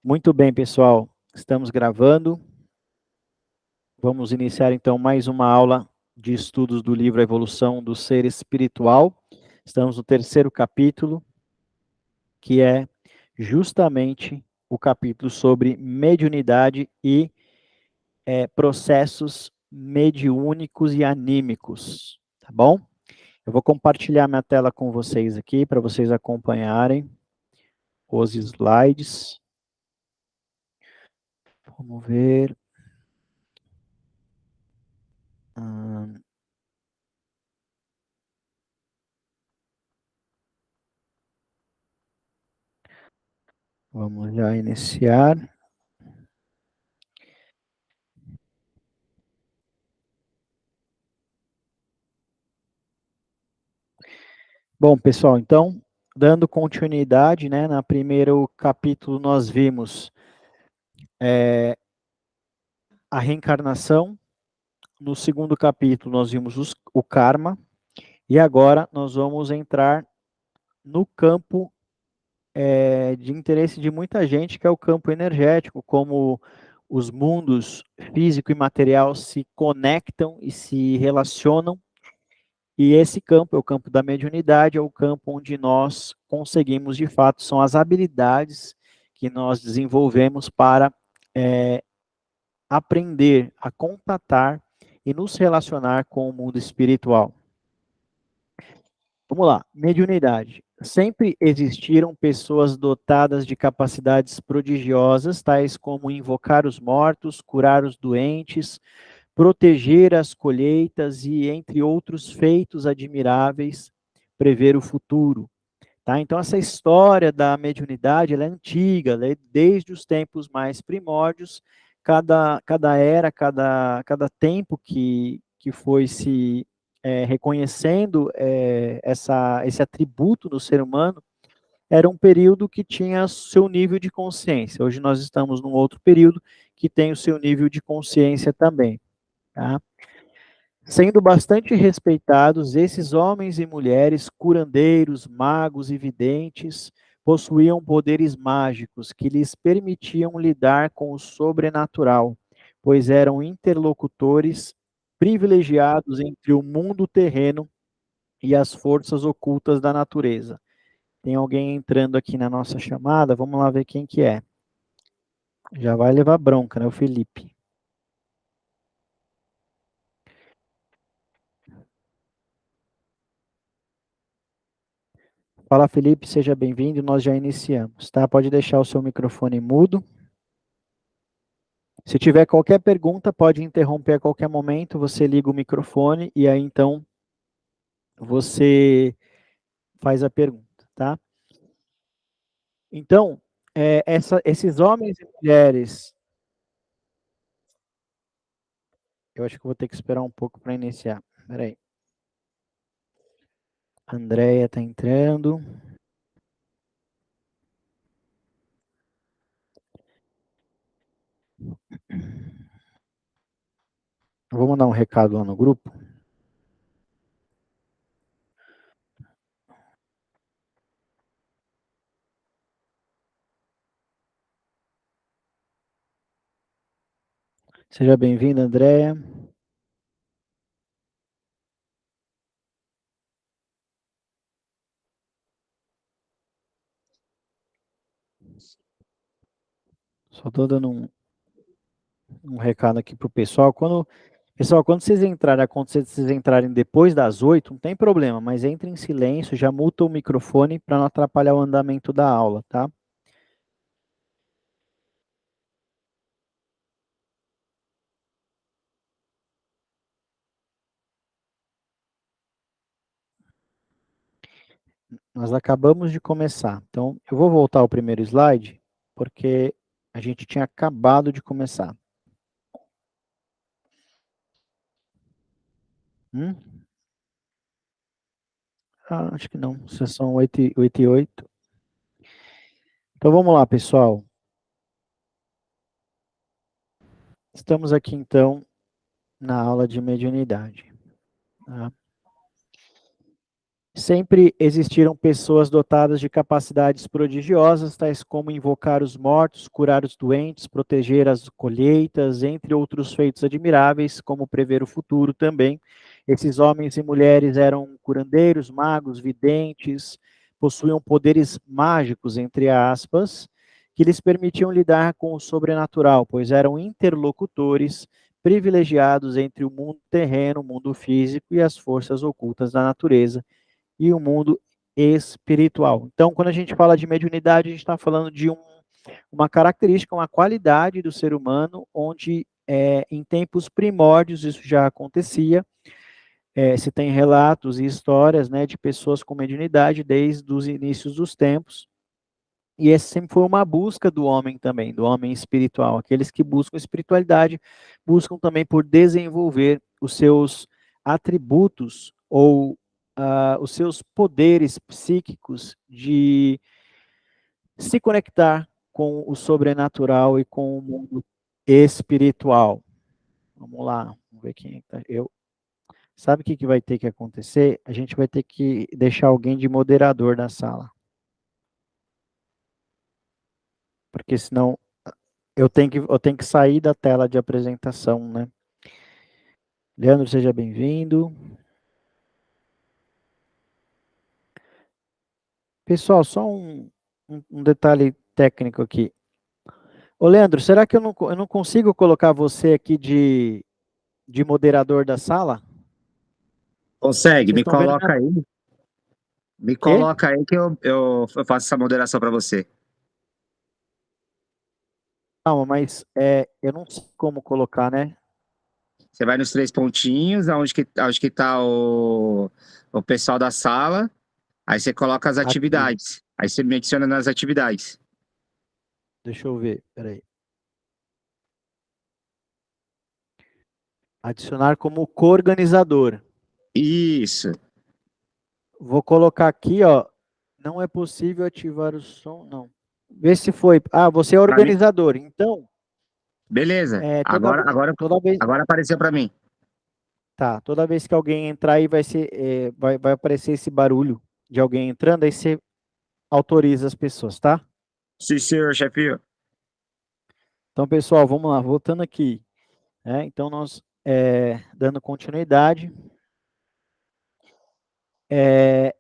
Muito bem, pessoal. Estamos gravando. Vamos iniciar então mais uma aula de estudos do livro A Evolução do Ser Espiritual. Estamos no terceiro capítulo, que é justamente o capítulo sobre mediunidade e processos mediúnicos e anímicos, tá bom? Eu vou compartilhar minha tela com vocês aqui, para vocês acompanharem os slides. Vamos ver. Vamos já iniciar. Bom, pessoal, então, dando continuidade, né, no primeiro capítulo nós vimos a reencarnação, no segundo capítulo nós vimos o karma, e agora nós vamos entrar no campo de interesse de muita gente, que é o campo energético, como os mundos físico e material se conectam e se relacionam. E esse campo é o campo da mediunidade, é o campo onde nós conseguimos, de fato, são as habilidades que nós desenvolvemos para aprender a contatar e nos relacionar com o mundo espiritual. Vamos lá, mediunidade. Sempre existiram pessoas dotadas de capacidades prodigiosas, tais como invocar os mortos, curar os doentes, proteger as colheitas e, entre outros feitos admiráveis, prever o futuro. Tá? Então, essa história da mediunidade ela é antiga, ela é desde os tempos mais primórdios, cada era, cada tempo que foi se reconhecendo esse atributo no ser humano, era um período que tinha seu nível de consciência. Hoje nós estamos num outro período que tem o seu nível de consciência também. Tá? Sendo bastante respeitados, esses homens e mulheres, curandeiros, magos e videntes, possuíam poderes mágicos que lhes permitiam lidar com o sobrenatural, pois eram interlocutores privilegiados entre o mundo terreno e as forças ocultas da natureza. Tem alguém entrando aqui na nossa chamada, vamos lá ver quem que é. Já vai levar bronca, né, o Felipe. Fala, Felipe, seja bem-vindo, nós já iniciamos, tá? Pode deixar o seu microfone mudo. Se tiver qualquer pergunta, pode interromper a qualquer momento, você liga o microfone e aí então você faz a pergunta, tá? Então, esses homens e mulheres, eu acho que eu vou ter que esperar um pouco para iniciar. Espera aí. A Andrea está entrando. Vou mandar um recado lá no grupo. Seja bem-vinda, Andrea. Só estou dando um recado aqui para o pessoal. Pessoal, quando vocês entrarem, quando vocês entrarem depois das 8, não tem problema, mas entre em silêncio, já muta o microfone para não atrapalhar o andamento da aula, tá? Nós acabamos de começar. Então, eu vou voltar ao primeiro slide, porque a gente tinha acabado de começar. Hum? Ah, acho que não. Sessão 8 e 8. Então, vamos lá, pessoal. Estamos aqui, então, na aula de mediunidade. Tá? Sempre existiram pessoas dotadas de capacidades prodigiosas, tais como invocar os mortos, curar os doentes, proteger as colheitas, entre outros feitos admiráveis, como prever o futuro também. Esses homens e mulheres eram curandeiros, magos, videntes, possuíam poderes mágicos, entre aspas, que lhes permitiam lidar com o sobrenatural, pois eram interlocutores privilegiados entre o mundo terreno, o mundo físico e as forças ocultas da natureza e o mundo espiritual. Então, quando a gente fala de mediunidade, a gente está falando de uma característica, uma qualidade do ser humano, onde em tempos primórdios isso já acontecia. Se tem relatos e histórias, né, de pessoas com mediunidade desde os inícios dos tempos. E esse sempre foi uma busca do homem também, do homem espiritual. Aqueles que buscam espiritualidade buscam também por desenvolver os seus atributos ou os seus poderes psíquicos de se conectar com o sobrenatural e com o mundo espiritual. Vamos lá, vamos ver quem está. Sabe o que vai ter que acontecer? A gente vai ter que deixar alguém de moderador na sala. Porque senão eu tenho que sair da tela de apresentação, né? Leandro, seja bem-vindo. Pessoal, só um detalhe técnico aqui. Ô, Leandro, será que eu não consigo colocar você aqui de moderador da sala? Consegue, Vocês me estão vendo coloca aí. Me quê? coloca aí que eu faço essa moderação para você. Calma, mas eu não sei como colocar, né? Você vai nos três pontinhos, aonde que tá o pessoal da sala, aí você coloca as Aqui, atividades. Aí você me adiciona nas atividades. deixa eu ver, peraí. Adicionar como coorganizador. Isso. Vou colocar aqui, ó. Não é possível ativar o som, não. Vê se foi. Ah, você é Para mim, organizador. Então, beleza. toda Agora, vez, agora, toda vez, agora apareceu para mim. tá, toda vez que alguém entrar aí vai aparecer esse barulho de alguém entrando, aí você autoriza as pessoas, tá? Sim, senhor, chefinho. Então, pessoal, vamos lá, voltando aqui, né? Então, nós, dando continuidade, é,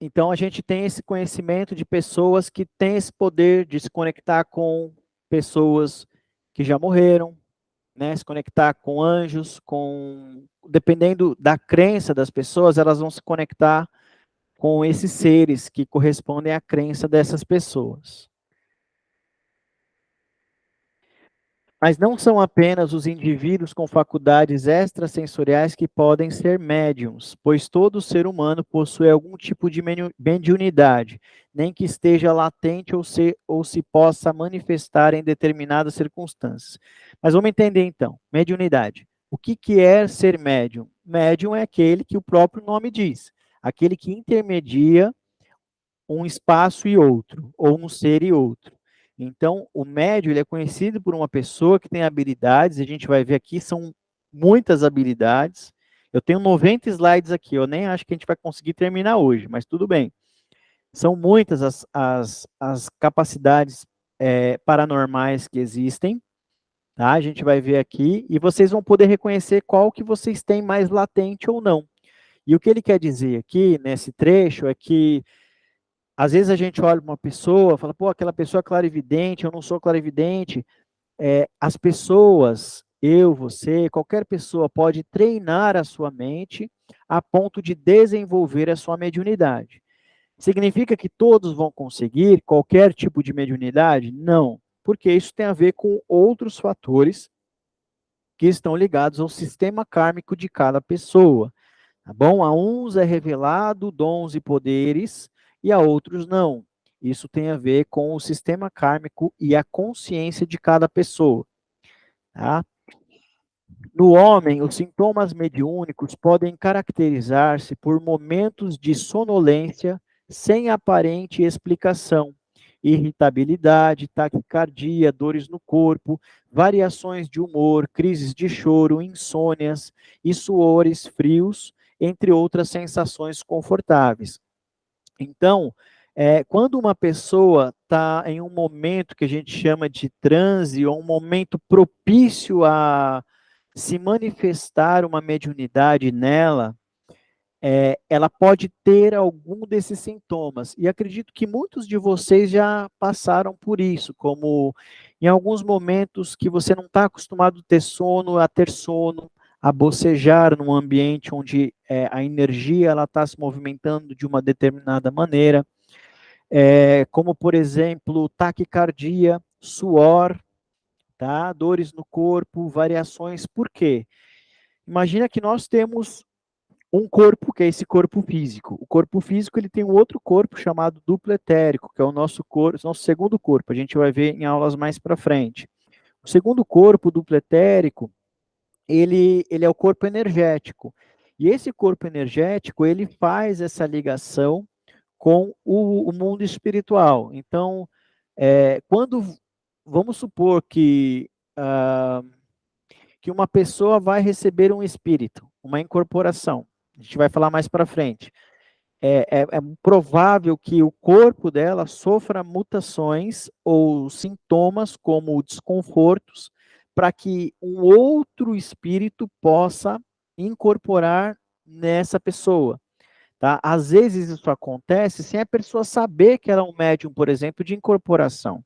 então a gente tem esse conhecimento de pessoas que têm esse poder de se conectar com pessoas que já morreram, né, se conectar com anjos, dependendo da crença das pessoas, elas vão se conectar com esses seres que correspondem à crença dessas pessoas. Mas não são apenas os indivíduos com faculdades extrasensoriais que podem ser médiums, pois todo ser humano possui algum tipo de mediunidade, nem que esteja latente ou se possa manifestar em determinadas circunstâncias. Mas vamos entender então, mediunidade. O que é ser médium? Médium é aquele que o próprio nome diz, aquele que intermedia um espaço e outro, ou um ser e outro. Então, o médio ele é conhecido por uma pessoa que tem habilidades, a gente vai ver aqui, são muitas habilidades. Eu tenho 90 slides aqui, eu nem acho que a gente vai conseguir terminar hoje, mas tudo bem. São muitas as capacidades paranormais que existem, tá? A gente vai ver aqui, e vocês vão poder reconhecer qual que vocês têm mais latente ou não. E o que ele quer dizer aqui, nesse trecho, é que às vezes a gente olha uma pessoa, fala, pô, aquela pessoa é clarividente, eu não sou clarividente. As pessoas, eu, você, qualquer pessoa pode treinar a sua mente a ponto de desenvolver a sua mediunidade. Significa que todos vão conseguir qualquer tipo de mediunidade? Não, porque isso tem a ver com outros fatores que estão ligados ao sistema kármico de cada pessoa. Tá bom? A uns é revelado dons e poderes e a outros não. Isso tem a ver com o sistema kármico e a consciência de cada pessoa. Tá? No homem, os sintomas mediúnicos podem caracterizar-se por momentos de sonolência sem aparente explicação, irritabilidade, taquicardia, dores no corpo, variações de humor, crises de choro, insônias e suores frios, entre outras sensações confortáveis. Então, quando uma pessoa está em um momento que a gente chama de transe, ou um momento propício a se manifestar uma mediunidade nela, ela pode ter algum desses sintomas. E acredito que muitos de vocês já passaram por isso, como em alguns momentos que você não está acostumado a ter sono, a bocejar num ambiente onde a energia ela está se movimentando de uma determinada maneira, como por exemplo taquicardia, suor, tá? Dores no corpo, variações. Por quê? Imagina que nós temos um corpo, que é esse corpo físico. O corpo físico ele tem um outro corpo chamado duplo etérico, que é o nosso corpo, nosso segundo corpo. A gente vai ver em aulas mais para frente. O segundo corpo, o duplo etérico, ele é o corpo energético. E esse corpo energético, ele faz essa ligação com o mundo espiritual. Então, quando, vamos supor que uma pessoa vai receber um espírito, uma incorporação, a gente vai falar mais para frente, é provável que o corpo dela sofra mutações ou sintomas como desconfortos, para que um outro espírito possa incorporar nessa pessoa. Tá? Às vezes isso acontece sem a pessoa saber que ela é um médium, por exemplo, de incorporação.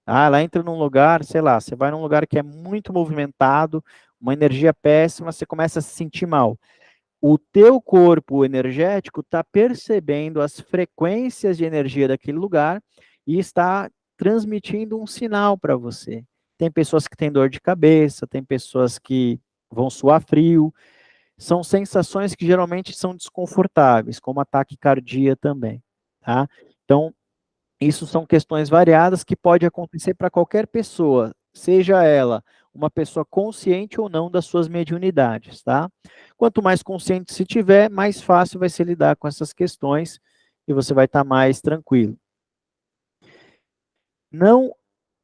Tá? Ela entra num lugar, sei lá, você vai num lugar que é muito movimentado, uma energia péssima, você começa a se sentir mal. O teu corpo energético está percebendo as frequências de energia daquele lugar e está transmitindo um sinal para você. Tem pessoas que têm dor de cabeça, tem pessoas que vão suar frio, são sensações que geralmente são desconfortáveis, como ataque cardíaco também, tá? Então, isso são questões variadas que pode acontecer para qualquer pessoa, seja ela uma pessoa consciente ou não das suas mediunidades, tá? Quanto mais consciente se tiver, mais fácil vai ser lidar com essas questões e você vai estar mais tranquilo. Não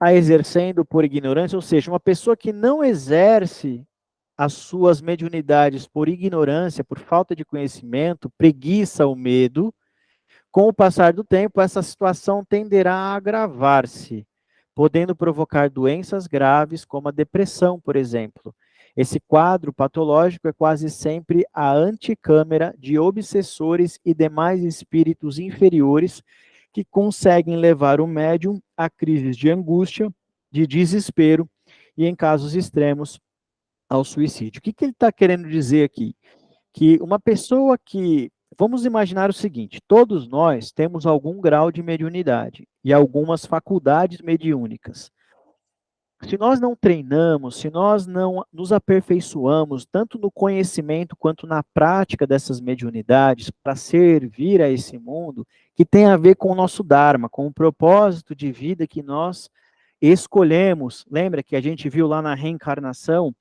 a exercendo por ignorância, ou seja, uma pessoa que não exerce as suas mediunidades por ignorância, por falta de conhecimento, preguiça ou medo, com o passar do tempo, essa situação tenderá a agravar-se, podendo provocar doenças graves, como a depressão, por exemplo. Esse quadro patológico é quase sempre a anticâmara de obsessores e demais espíritos inferiores que conseguem levar o médium a crises de angústia, de desespero e, em casos extremos, ao suicídio. O que ele está querendo dizer aqui? Que uma pessoa que... Vamos imaginar o seguinte, todos nós temos algum grau de mediunidade e algumas faculdades mediúnicas. Se nós não treinamos, se nós não nos aperfeiçoamos, tanto no conhecimento quanto na prática dessas mediunidades, para servir a esse mundo, que tem a ver com o nosso Dharma, com o propósito de vida que nós escolhemos. Lembra que a gente viu lá na reencarnação,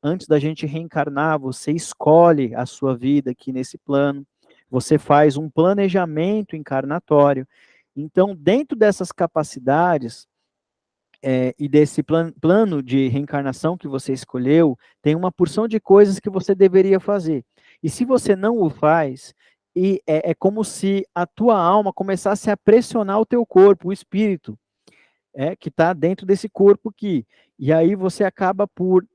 antes da gente reencarnar, você escolhe a sua vida aqui nesse plano, você faz um planejamento encarnatório. Então, dentro dessas capacidades e desse plano de reencarnação que você escolheu, tem uma porção de coisas que você deveria fazer. E se você não o faz, é como se a tua alma começasse a pressionar o teu corpo, o espírito, que está dentro desse corpo aqui. E aí você acaba por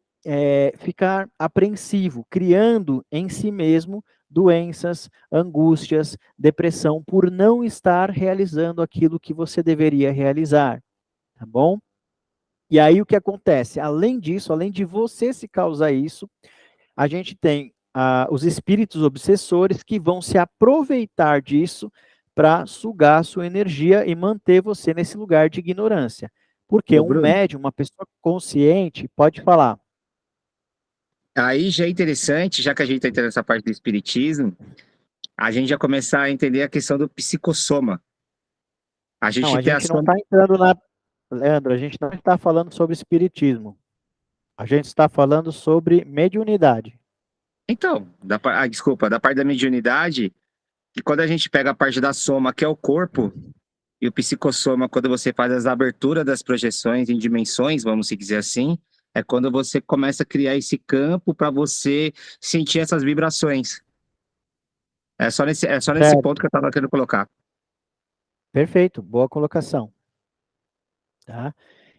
ficar apreensivo, criando em si mesmo doenças, angústias, depressão, por não estar realizando aquilo que você deveria realizar, tá bom? E aí o que acontece? Além disso, além de você se causar isso, a gente tem os espíritos obsessores que vão se aproveitar disso para sugar a sua energia e manter você nesse lugar de ignorância. Porque Ô, um Bruno, médium, uma pessoa consciente, pode falar. aí já é interessante, já que a gente está entrando nessa parte do espiritismo, a gente já começar a entender a questão do psicossoma. A Não, gente a tem a gente não soma. está entrando na... Leandro, a gente não está falando sobre espiritismo. A gente está falando sobre mediunidade. Então, desculpa, da parte da mediunidade, que quando a gente pega a parte da soma, que é o corpo, e o psicossoma, quando você faz as aberturas das projeções em dimensões, vamos se dizer assim, é quando você começa a criar esse campo para você sentir essas vibrações. É só nesse Certo. ponto que eu estava querendo colocar. Perfeito, boa colocação. Tá?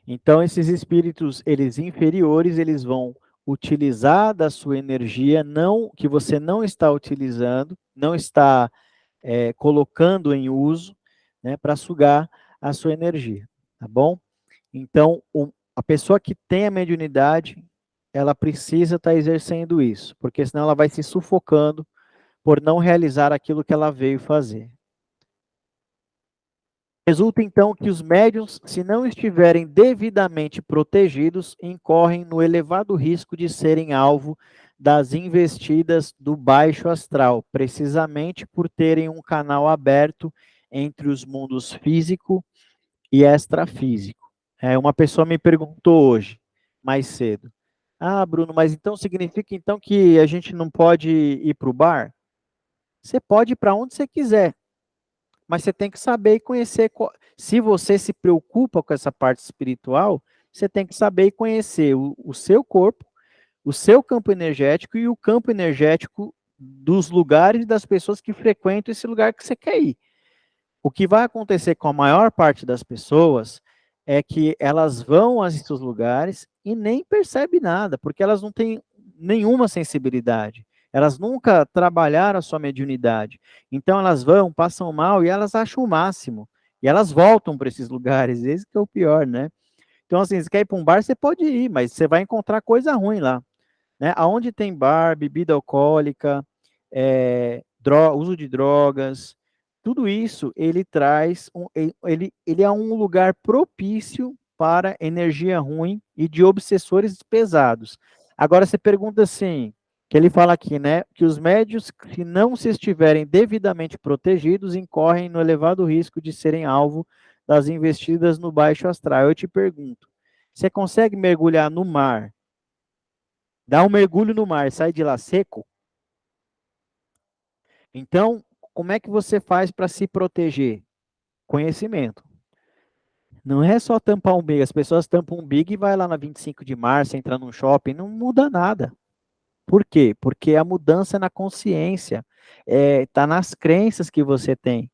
Então, esses espíritos, eles inferiores, eles vão utilizar da sua energia não que você não está utilizando, não está colocando em uso, né, para sugar a sua energia, tá bom? Então, a pessoa que tem a mediunidade, ela precisa estar exercendo isso, porque senão ela vai se sufocando por não realizar aquilo que ela veio fazer. Resulta então que os médiuns, se não estiverem devidamente protegidos, incorrem no elevado risco de serem alvo das investidas do baixo astral, precisamente por terem um canal aberto entre os mundos físico e extrafísico. Uma pessoa me perguntou hoje, mais cedo, Bruno, mas então significa então que a gente não pode ir para o bar? Você pode ir para onde você quiser, mas você tem que saber e conhecer. Se você se preocupa com essa parte espiritual, você tem que saber e conhecer o seu corpo, o seu campo energético e o campo energético dos lugares e das pessoas que frequentam esse lugar que você quer ir. O que vai acontecer com a maior parte das pessoas é que elas vão a esses lugares e nem percebem nada, porque elas não têm nenhuma sensibilidade. Elas nunca trabalharam a sua mediunidade. Então elas vão, passam mal e elas acham o máximo. E elas voltam para esses lugares, esse que é o pior, né? Então, assim, você quer ir para um bar, você pode ir, mas você vai encontrar coisa ruim lá. Né? Aonde tem bar, bebida alcoólica, uso de drogas, tudo isso ele traz, ele é um lugar propício para energia ruim e de obsessores pesados. Agora você pergunta assim, que ele fala aqui, né, que os médios, se não se estiverem devidamente protegidos, incorrem no elevado risco de serem alvo das investidas no baixo astral. Eu te pergunto, você consegue mergulhar no mar, dar um mergulho no mar, sai de lá seco? Então, como é que você faz para se proteger? Conhecimento. Não é só tampar um umbigo. As pessoas tampam um umbigo e vai lá na 25 de março, entra num shopping, não muda nada. Por quê? Porque a mudança é na consciência, está nas crenças que você tem,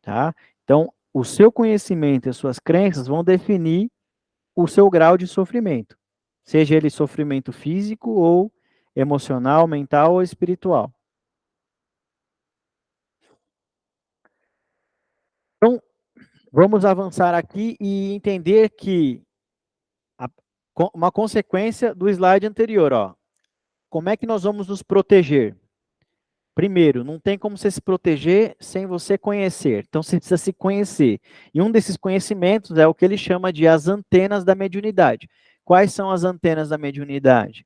tá? Então, o seu conhecimento e as suas crenças vão definir o seu grau de sofrimento, seja ele sofrimento físico ou emocional, mental ou espiritual. Então, vamos avançar aqui e entender que uma consequência do slide anterior, ó. Como é que nós vamos nos proteger? Primeiro, não tem como você se proteger sem você conhecer. Então, você precisa se conhecer. E um desses conhecimentos é o que ele chama de as antenas da mediunidade. Quais são as antenas da mediunidade?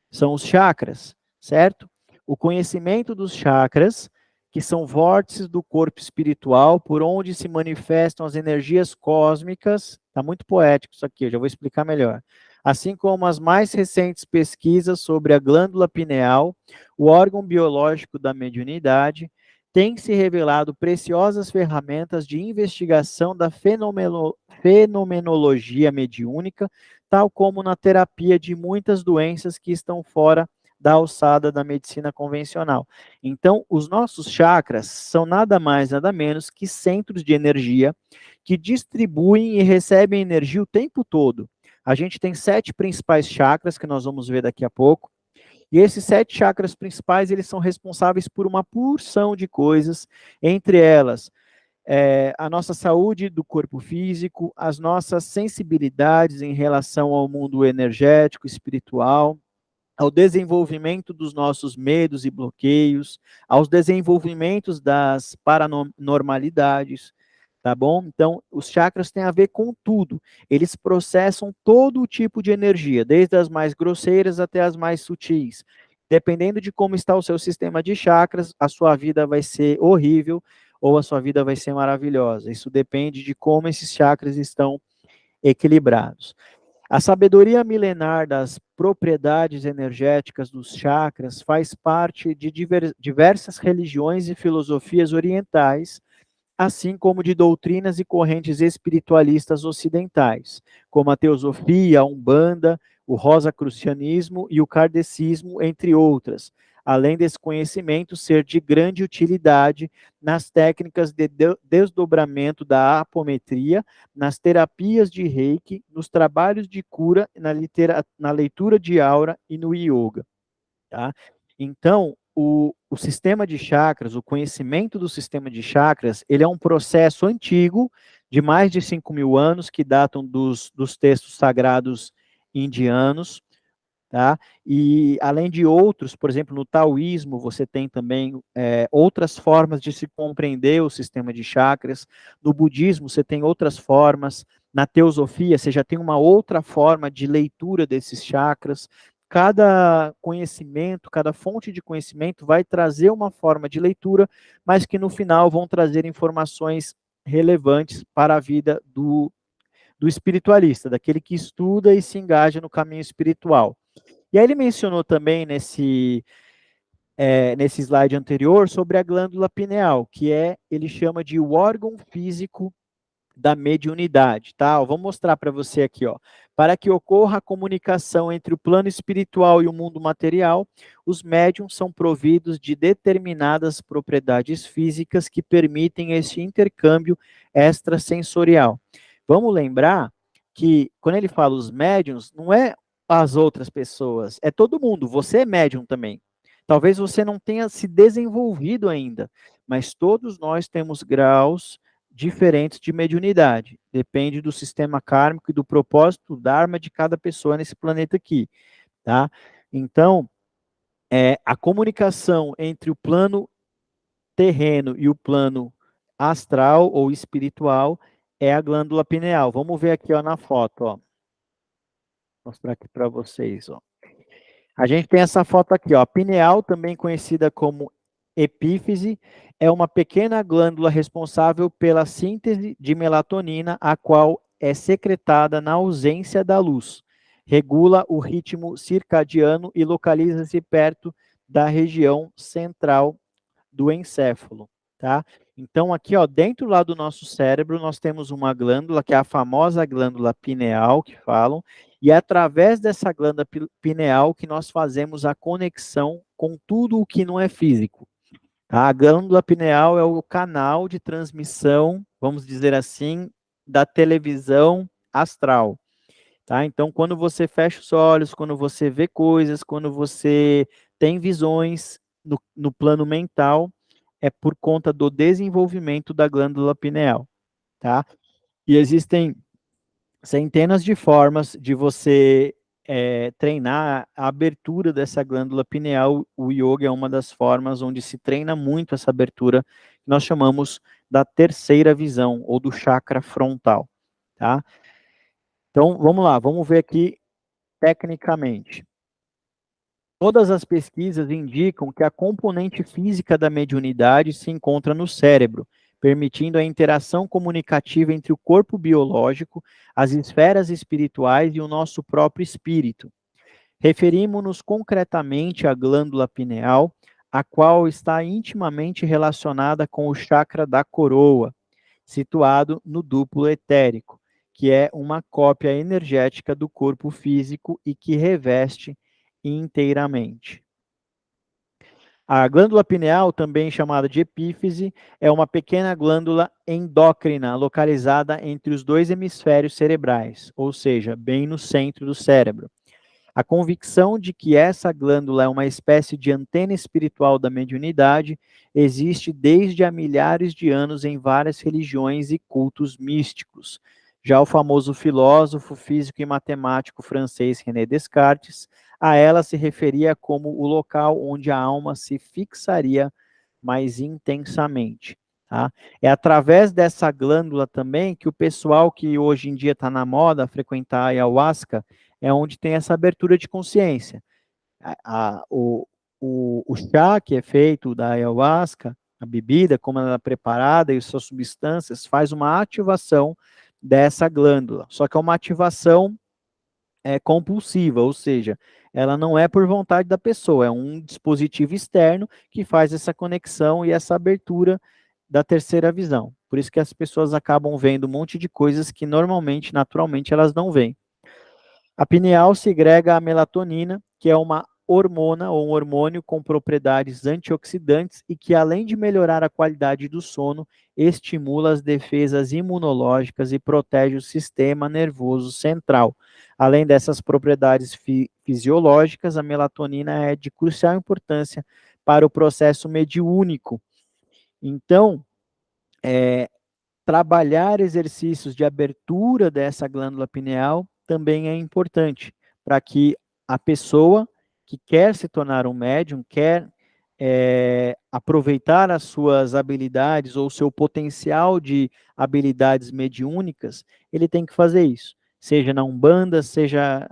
São os chakras, certo? O conhecimento dos chakras, que são vórtices do corpo espiritual, por onde se manifestam as energias cósmicas. Está muito poético isso aqui, eu já vou explicar melhor. Assim como as mais recentes pesquisas sobre a glândula pineal, o órgão biológico da mediunidade, têm se revelado preciosas ferramentas de investigação da fenomenologia mediúnica, tal como na terapia de muitas doenças que estão fora da alçada da medicina convencional. Então, os nossos chakras são nada mais, nada menos que centros de energia que distribuem e recebem energia o tempo todo. A gente tem 7 principais chakras, que nós vamos ver daqui a pouco, e esses 7 chakras principais, eles são responsáveis por uma porção de coisas, entre elas, a nossa saúde do corpo físico, as nossas sensibilidades em relação ao mundo energético, espiritual, ao desenvolvimento dos nossos medos e bloqueios, aos desenvolvimentos das paranormalidades, tá bom? Então, os chakras têm a ver com tudo. Eles processam todo o tipo de energia, desde as mais grosseiras até as mais sutis. Dependendo de como está o seu sistema de chakras, a sua vida vai ser horrível ou a sua vida vai ser maravilhosa. Isso depende de como esses chakras estão equilibrados. A sabedoria milenar das propriedades energéticas dos chakras faz parte de diversas religiões e filosofias orientais, assim como de doutrinas e correntes espiritualistas ocidentais, como a teosofia, a Umbanda, o rosacrucianismo e o kardecismo, entre outras. além desse conhecimento ser de grande utilidade nas técnicas de desdobramento da apometria, nas terapias de Reiki, nos trabalhos de cura, na leitura de aura e no yoga. Tá? Então, o sistema de chakras, o conhecimento do sistema de chakras, ele é um processo antigo, de mais de 5.000 anos, que datam dos textos sagrados indianos, tá? E além de outros, por exemplo, no taoísmo, você tem também outras formas de se compreender o sistema de chakras, no budismo você tem outras formas, na teosofia você já tem uma outra forma de leitura desses chakras. Cada conhecimento, cada fonte de conhecimento vai trazer uma forma de leitura, mas que no final vão trazer informações relevantes para a vida do espiritualista, daquele que estuda e se engaja no caminho espiritual. E aí ele mencionou também nesse slide anterior sobre a glândula pineal, que ele chama de o órgão físico da mediunidade, tá? Vou mostrar para você aqui, ó. Para que ocorra a comunicação entre o plano espiritual e o mundo material, os médiums são providos de determinadas propriedades físicas que permitem esse intercâmbio extrasensorial. Vamos lembrar que, quando ele fala os médiums, não é as outras pessoas, é todo mundo, você é médium também. Talvez você não tenha se desenvolvido ainda, mas todos nós temos graus diferentes de mediunidade. Depende do sistema kármico e do propósito, dharma de cada pessoa nesse planeta aqui, tá? Então, a comunicação entre o plano terreno e o plano astral ou espiritual é a glândula pineal. Vamos ver aqui, ó, na foto, ó. Vou mostrar aqui para vocês, ó. A gente tem essa foto aqui, ó. A pineal, também conhecida como epífise, é uma pequena glândula responsável pela síntese de melatonina, a qual é secretada na ausência da luz. Regula o ritmo circadiano e localiza-se perto da região central do encéfalo, tá? Então, aqui, ó, dentro lá do nosso cérebro, nós temos uma glândula, que é a famosa glândula pineal, que falam, e é através dessa glândula pineal que nós fazemos a conexão com tudo o que não é físico. Tá? A glândula pineal é o canal de transmissão, vamos dizer assim, da televisão astral. Tá? Então, quando você fecha os olhos, quando você vê coisas, quando você tem visões no plano mental, é por conta do desenvolvimento da glândula pineal, tá? E existem centenas de formas de você treinar a abertura dessa glândula pineal. O yoga é uma das formas onde se treina muito essa abertura, que nós chamamos da terceira visão, ou do chakra frontal, tá? Então, vamos lá, vamos ver aqui tecnicamente. Todas as pesquisas indicam que a componente física da mediunidade se encontra no cérebro, permitindo a interação comunicativa entre o corpo biológico, as esferas espirituais e o nosso próprio espírito. Referimos-nos concretamente à glândula pineal, a qual está intimamente relacionada com o chakra da coroa, situado no duplo etérico, que é uma cópia energética do corpo físico e que reveste inteiramente. A glândula pineal, também chamada de epífise, é uma pequena glândula endócrina localizada entre os dois hemisférios cerebrais, ou seja, bem no centro do cérebro. A convicção de que essa glândula é uma espécie de antena espiritual da mediunidade existe desde há milhares de anos em várias religiões e cultos místicos. Já o famoso filósofo, físico e matemático francês René Descartes, a ela se referia como o local onde a alma se fixaria mais intensamente. Tá? É através dessa glândula também que o pessoal que hoje em dia está na moda frequentar a ayahuasca é onde tem essa abertura de consciência. O chá que é feito da ayahuasca, a bebida, como ela é preparada e suas substâncias, faz uma ativação dessa glândula. Só que é uma ativação compulsiva, ou seja, ela não é por vontade da pessoa, é um dispositivo externo que faz essa conexão e essa abertura da terceira visão. Por isso que as pessoas acabam vendo um monte de coisas que normalmente, naturalmente, elas não veem. A pineal segrega a melatonina, que é uma hormona ou um hormônio com propriedades antioxidantes e que, além de melhorar a qualidade do sono, estimula as defesas imunológicas e protege o sistema nervoso central. Além dessas propriedades fisiológicas, a melatonina é de crucial importância para o processo mediúnico. Então, trabalhar exercícios de abertura dessa glândula pineal também é importante, para que a pessoa que quer se tornar um médium, quer aproveitar as suas habilidades ou seu potencial de habilidades mediúnicas, ele tem que fazer isso. Seja na Umbanda, seja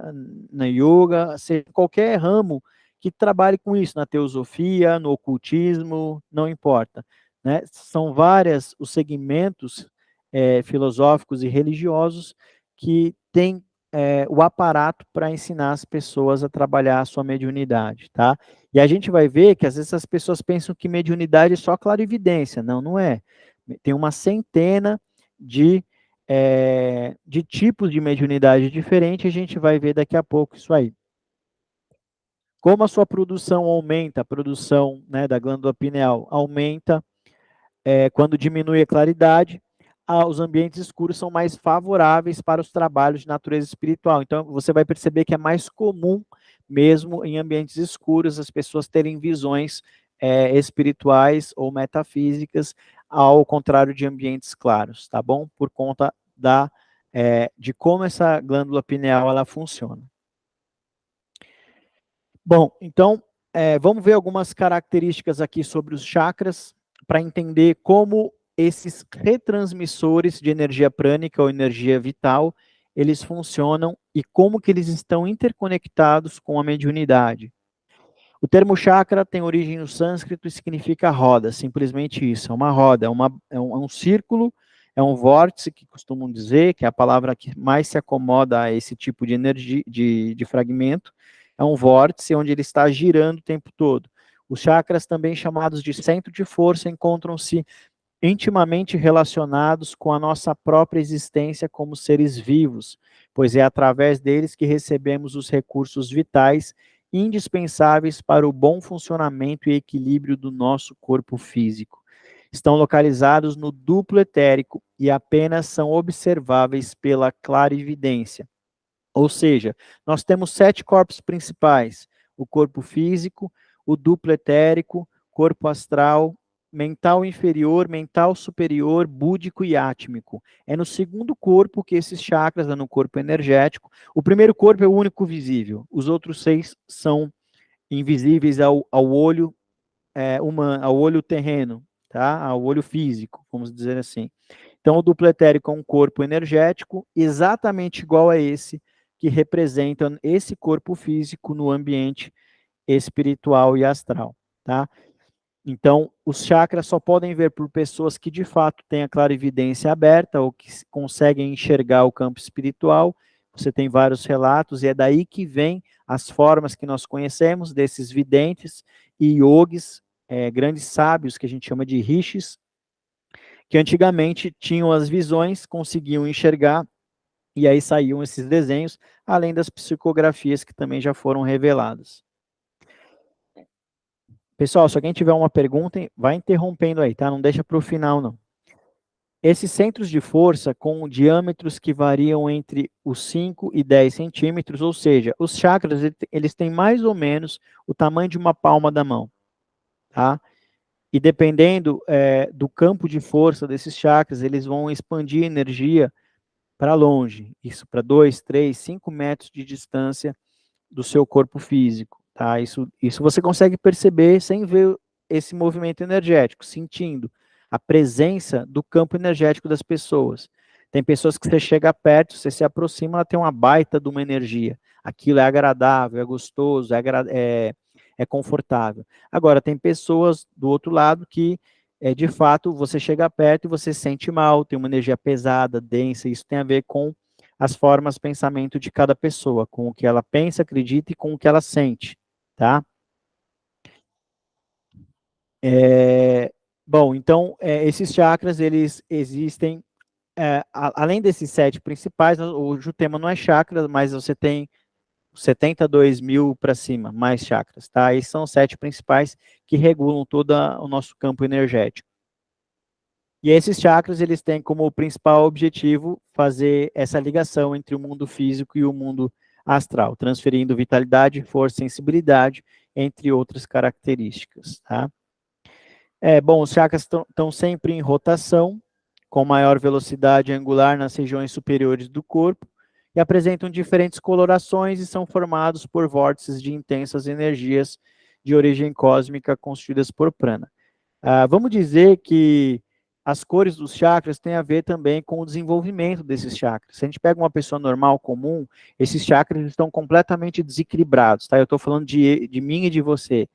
na Yoga, seja em qualquer ramo que trabalhe com isso, na teosofia, no ocultismo, não importa. Né? São vários os segmentos filosóficos e religiosos que têm o aparato para ensinar as pessoas a trabalhar a sua mediunidade, tá? E a gente vai ver que às vezes as pessoas pensam que mediunidade é só clarividência. Não, não é. Tem uma centena de tipos de mediunidade diferente, a gente vai ver daqui a pouco isso aí. Como a sua produção aumenta, a produção, né, da glândula pineal aumenta, quando diminui a claridade, os ambientes escuros são mais favoráveis para os trabalhos de natureza espiritual. Então, você vai perceber que é mais comum, mesmo em ambientes escuros, as pessoas terem visões espirituais ou metafísicas, ao contrário de ambientes claros, tá bom? Por conta de como essa glândula pineal ela funciona. Bom, então, vamos ver algumas características aqui sobre os chakras, para entender como esses retransmissores de energia prânica ou energia vital, eles funcionam e como que eles estão interconectados com a mediunidade. O termo chakra tem origem no sânscrito e significa roda, simplesmente isso, é uma roda, é um círculo, é um vórtice, que costumam dizer, que é a palavra que mais se acomoda a esse tipo de energia, de fragmento, é um vórtice onde ele está girando o tempo todo. Os chakras, também chamados de centro de força, encontram-se intimamente relacionados com a nossa própria existência como seres vivos, pois é através deles que recebemos os recursos vitais indispensáveis para o bom funcionamento e equilíbrio do nosso corpo físico. Estão localizados no duplo etérico e apenas são observáveis pela clarividência. Ou seja, nós temos 7 corpos principais: o corpo físico, o duplo etérico, corpo astral, mental inferior, mental superior, búdico e átmico. É no segundo corpo que esses chakras, no corpo energético. O primeiro corpo é o único visível, os outros 6 são invisíveis ao olho humano, ao olho terreno, tá? Ao olho físico, vamos dizer assim. Então, o duplo etérico é um corpo energético exatamente igual a esse, que representa esse corpo físico no ambiente espiritual e astral, tá? Então, os chakras só podem ver por pessoas que de fato têm a clarividência aberta ou que conseguem enxergar o campo espiritual. Você tem vários relatos e é daí que vem as formas que nós conhecemos desses videntes e yogis, grandes sábios que a gente chama de rishis, que antigamente tinham as visões, conseguiam enxergar, e aí saíam esses desenhos, além das psicografias que também já foram reveladas. Pessoal, se alguém tiver uma pergunta, vai interrompendo aí, tá? Não deixa para o final, não. Esses centros de força com diâmetros que variam entre os 5 e 10 centímetros, ou seja, os chakras, eles têm mais ou menos o tamanho de uma palma da mão, tá? E dependendo do campo de força desses chakras, eles vão expandir energia para longe, isso para 2, 3, 5 metros de distância do seu corpo físico, tá? Isso você consegue perceber sem ver esse movimento energético, sentindo a presença do campo energético das pessoas. Tem pessoas que você chega perto, você se aproxima, ela tem uma baita de uma energia. Aquilo é agradável, é gostoso, é confortável. Agora, tem pessoas do outro lado que, de fato, você chega perto e você se sente mal, tem uma energia pesada, densa, isso tem a ver com as formas de pensamento de cada pessoa, com o que ela pensa, acredita e com o que ela sente, tá? Bom, então, esses chakras, eles existem, além desses 7 principais, hoje o tema não é chakras, mas você tem 72 mil para cima, mais chakras, tá? Esses são os 7 principais que regulam todo o nosso campo energético. E esses chakras, eles têm como principal objetivo fazer essa ligação entre o mundo físico e o mundo astral, transferindo vitalidade, força, sensibilidade, entre outras características, tá? Bom, os chakras estão sempre em rotação, com maior velocidade angular nas regiões superiores do corpo, e apresentam diferentes colorações e são formados por vórtices de intensas energias de origem cósmica constituídas por prana. Vamos dizer que as cores dos chakras têm a ver também com o desenvolvimento desses chakras. Se a gente pega uma pessoa normal, comum, esses chakras estão completamente desequilibrados, tá? Eu estou falando de mim e de você.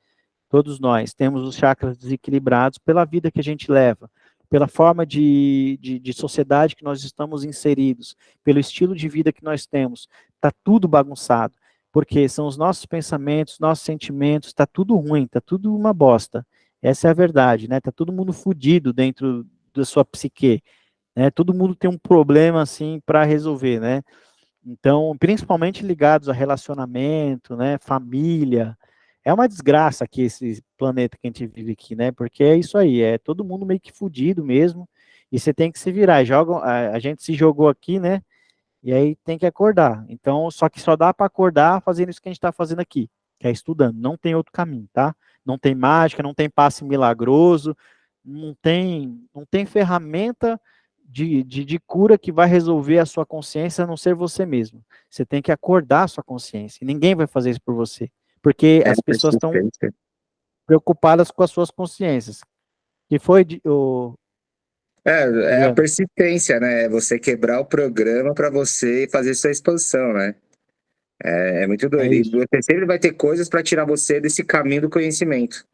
Todos nós temos os chakras desequilibrados pela vida que a gente leva, pela forma de sociedade que nós estamos inseridos, pelo estilo de vida que nós temos. Está tudo bagunçado, porque são os nossos pensamentos, nossos sentimentos, está tudo ruim, está tudo uma bosta. Essa é a verdade, né? Está todo mundo fudido dentro da sua psique, né? Todo mundo tem um problema, assim, para resolver, né? Então, principalmente ligados a relacionamento, né? Família. É uma desgraça aqui esse planeta que a gente vive aqui, né? Porque é isso aí, é todo mundo meio que fudido mesmo, e você tem que se virar. A gente se jogou aqui, né? E aí tem que acordar. Então, só que só dá para acordar fazendo isso que a gente está fazendo aqui, que é estudando. Não tem outro caminho, tá? Não tem mágica, não tem passe milagroso, não tem ferramenta de cura que vai resolver a sua consciência, a não ser você mesmo. Você tem que acordar a sua consciência. E ninguém vai fazer isso por você. Porque É as pessoas estão persistência. preocupadas com as suas consciências. Que foi, É a Juliano? persistência, né? É você quebrar o programa para você fazer sua expansão, né? É muito É doido. E isso. você sempre vai ter coisas para tirar você desse caminho do conhecimento.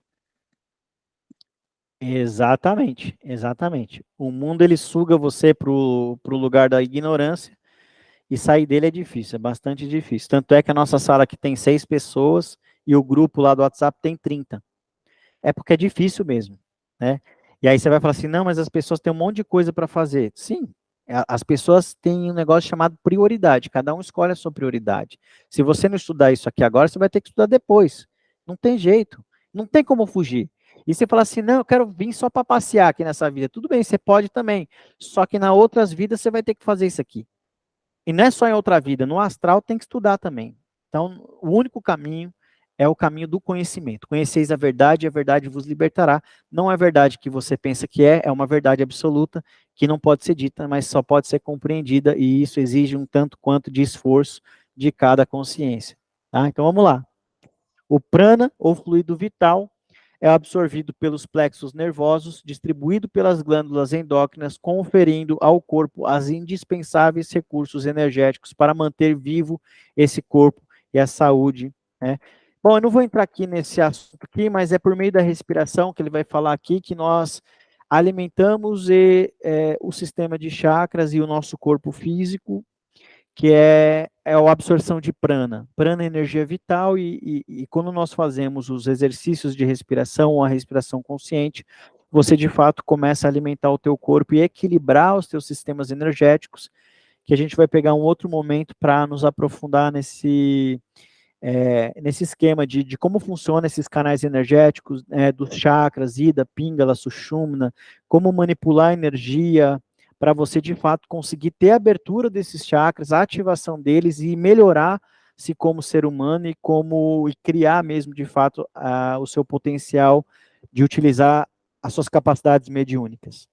Exatamente, exatamente. O mundo, ele suga você pro lugar da ignorância, e sair dele é difícil, é bastante difícil. Tanto é que a nossa sala aqui tem 6 pessoas, e o grupo lá do WhatsApp tem 30. É porque é difícil mesmo, né? E aí você vai falar assim, não, mas as pessoas têm um monte de coisa para fazer. Sim, as pessoas têm um negócio chamado prioridade, cada um escolhe a sua prioridade. Se você não estudar isso aqui agora, você vai ter que estudar depois. Não tem jeito, não tem como fugir. E você fala assim, não, eu quero vir só para passear aqui nessa vida. Tudo bem, você pode também, só que nas outras vidas você vai ter que fazer isso aqui. E não é só em outra vida, no astral tem que estudar também. Então, o único caminho é o caminho do conhecimento. Conheceis a verdade e a verdade vos libertará. Não é verdade que você pensa que é uma verdade absoluta, que não pode ser dita, mas só pode ser compreendida, e isso exige um tanto quanto de esforço de cada consciência. Tá? Então, vamos lá. O prana, ou fluido vital, é absorvido pelos plexos nervosos, distribuído pelas glândulas endócrinas, conferindo ao corpo as indispensáveis recursos energéticos para manter vivo esse corpo e a saúde, né? Bom, eu não vou entrar aqui nesse assunto aqui, mas é por meio da respiração que ele vai falar aqui que nós alimentamos o sistema de chakras e o nosso corpo físico, que é a absorção de prana. Prana é energia vital, e quando nós fazemos os exercícios de respiração, ou a respiração consciente, você de fato começa a alimentar o teu corpo e equilibrar os teus sistemas energéticos, que a gente vai pegar um outro momento para nos aprofundar nesse esquema de como funcionam esses canais energéticos, dos chakras, Ida, Pingala, Sushumna, como manipular a energia, para você, de fato, conseguir ter a abertura desses chakras, a ativação deles e melhorar-se como ser humano e criar mesmo, de fato, o seu potencial de utilizar as suas capacidades mediúnicas.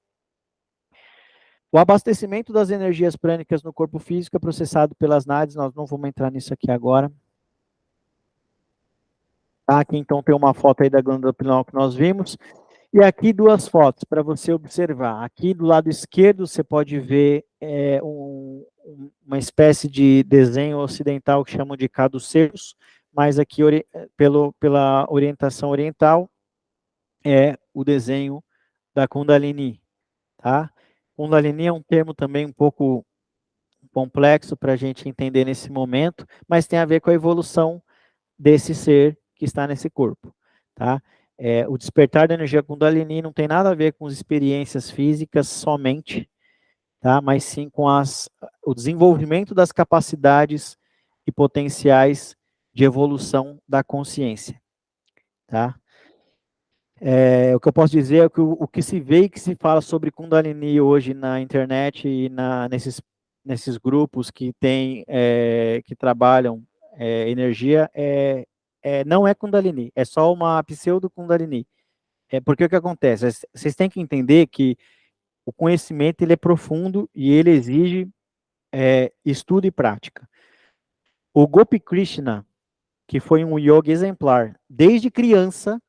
O abastecimento das energias prânicas no corpo físico é processado pelas nádeas, nós não vamos entrar nisso aqui agora. Aqui, então, tem uma foto aí da glândula pineal que nós vimos. E aqui 2 fotos para você observar. Aqui do lado esquerdo você pode ver uma espécie de desenho ocidental que chamam de caduceus, mas aqui pela orientação oriental é o desenho da Kundalini, tá? Kundalini é um termo também um pouco complexo para a gente entender nesse momento, mas tem a ver com a evolução desse ser que está nesse corpo, tá? O despertar da energia Kundalini não tem nada a ver com as experiências físicas somente, tá? Mas sim com o desenvolvimento das capacidades e potenciais de evolução da consciência, tá? O que eu posso dizer é que o que se vê e que se fala sobre Kundalini hoje na internet e nesses grupos que tem, que trabalham energia, não é Kundalini, é só uma pseudo-Kundalini. Porque o que acontece? Vocês têm que entender que o conhecimento ele é profundo e ele exige estudo e prática. O Gopi Krishna, que foi um yogi exemplar, desde criança,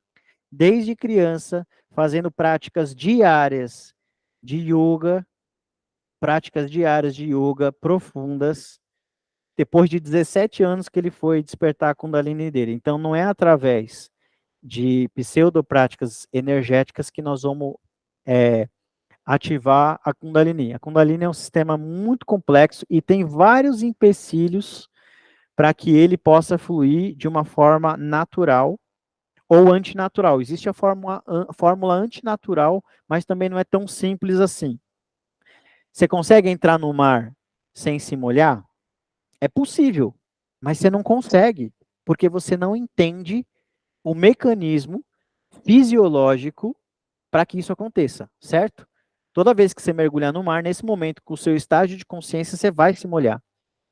fazendo práticas diárias de yoga profundas, depois de 17 anos que ele foi despertar a Kundalini dele. Então, não é através de pseudopráticas energéticas que nós vamos ativar a Kundalini. A Kundalini é um sistema muito complexo e tem vários empecilhos para que ele possa fluir de uma forma natural ou antinatural. Existe a fórmula antinatural, mas também não é tão simples assim. Você consegue entrar no mar sem se molhar? É possível, mas você não consegue, porque você não entende o mecanismo fisiológico para que isso aconteça, certo? Toda vez que você mergulhar no mar, nesse momento, com o seu estágio de consciência, você vai se molhar.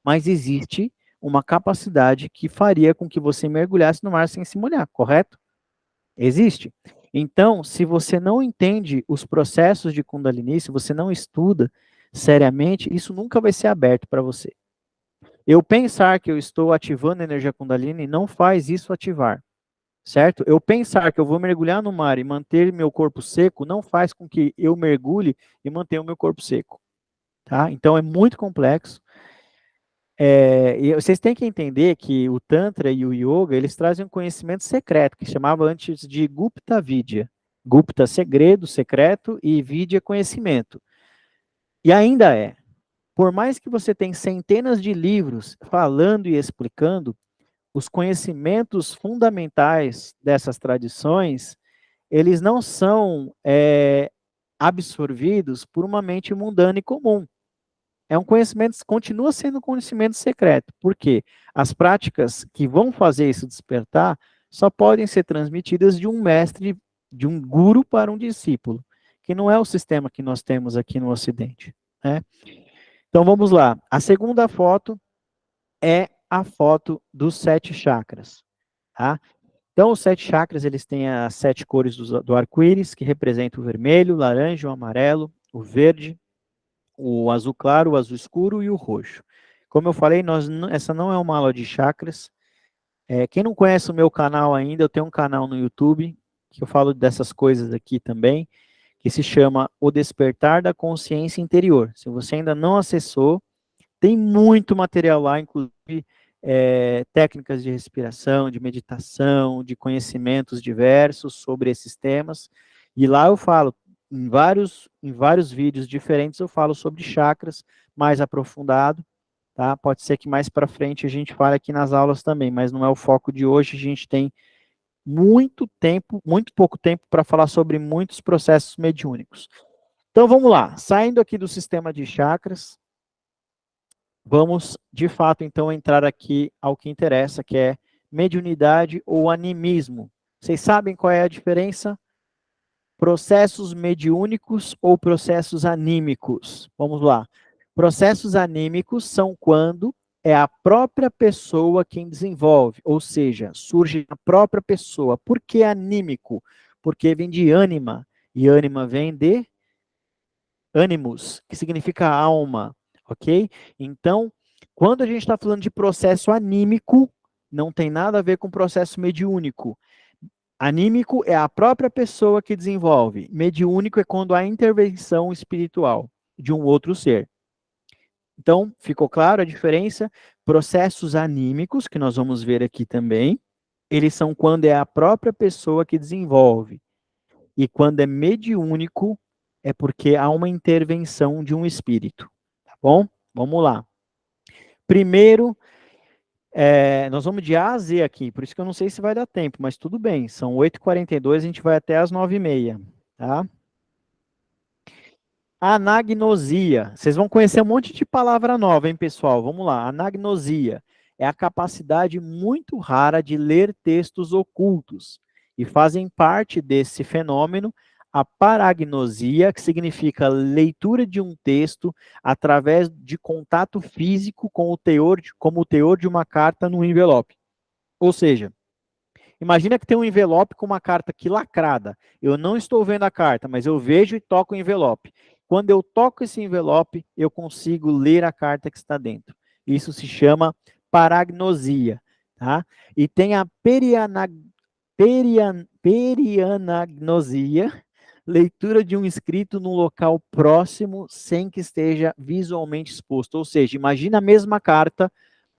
Mas existe uma capacidade que faria com que você mergulhasse no mar sem se molhar, correto? Existe. Então, se você não entende os processos de Kundalini, se você não estuda seriamente, isso nunca vai ser aberto para você. Eu pensar que eu estou ativando a energia Kundalini não faz isso ativar, certo? Eu pensar que eu vou mergulhar no mar e manter meu corpo seco não faz com que eu mergulhe e mantenha o meu corpo seco, tá? Então é muito complexo. E vocês têm que entender que o Tantra e o Yoga, eles trazem um conhecimento secreto, que chamava antes de Gupta Vidya. Gupta, segredo, secreto, e Vidya, conhecimento. E ainda é. Por mais que você tenha centenas de livros falando e explicando, os conhecimentos fundamentais dessas tradições, eles não são absorvidos por uma mente mundana e comum. É um conhecimento, continua sendo um conhecimento secreto. Por quê? As práticas que vão fazer isso despertar só podem ser transmitidas de um mestre, de um guru para um discípulo, que não é o sistema que nós temos aqui no Ocidente, né? Então vamos lá. A segunda foto é a foto dos 7 chakras, tá? Então os 7 chakras, eles têm as 7 cores do arco-íris, que representam o vermelho, o laranja, o amarelo, o verde, o azul claro, o azul escuro e o roxo. Como eu falei, essa não é uma aula de chakras. Quem não conhece o meu canal ainda, eu tenho um canal no YouTube, que eu falo dessas coisas aqui também, que se chama O Despertar da Consciência Interior. Se você ainda não acessou, tem muito material lá, inclusive técnicas de respiração, de meditação, de conhecimentos diversos sobre esses temas. E lá eu falo, em vários vídeos diferentes, eu falo sobre chakras mais aprofundado, tá? Pode ser que mais para frente a gente fale aqui nas aulas também, mas não é o foco de hoje. A gente tem muito tempo, muito pouco tempo para falar sobre muitos processos mediúnicos. Então vamos lá, saindo aqui do sistema de chakras, vamos de fato então entrar aqui ao que interessa, que é mediunidade ou animismo. Vocês sabem qual é a diferença? Processos mediúnicos ou processos anímicos? Vamos lá. Processos anímicos são quando é a própria pessoa quem desenvolve, ou seja, surge a própria pessoa. Por que anímico? Porque vem de ânima, e ânima vem de ânimos, que significa alma, ok? Então, quando a gente está falando de processo anímico, não tem nada a ver com processo mediúnico. Anímico é a própria pessoa que desenvolve. Mediúnico é quando há intervenção espiritual de um outro ser. Então, ficou claro a diferença? Processos anímicos, que nós vamos ver aqui também, eles são quando é a própria pessoa que desenvolve. E quando é mediúnico, é porque há uma intervenção de um espírito. Tá bom? Vamos lá. Primeiro, nós vamos de A a Z aqui, por isso que eu não sei se vai dar tempo, mas tudo bem. São 8h42, a gente vai até as 9h30, tá? Anagnosia. Vocês vão conhecer um monte de palavra nova, hein, pessoal? Vamos lá. Anagnosia é a capacidade muito rara de ler textos ocultos. E fazem parte desse fenômeno a paragnosia, que significa leitura de um texto através de contato físico com o teor, como o teor de uma carta no envelope. Ou seja, imagina que tem um envelope com uma carta aqui lacrada. Eu não estou vendo a carta, mas eu vejo e toco o envelope. Quando eu toco esse envelope, eu consigo ler a carta que está dentro. Isso se chama paragnosia. Tá? E tem a perianagnosia, leitura de um escrito num local próximo sem que esteja visualmente exposto. Ou seja, imagina a mesma carta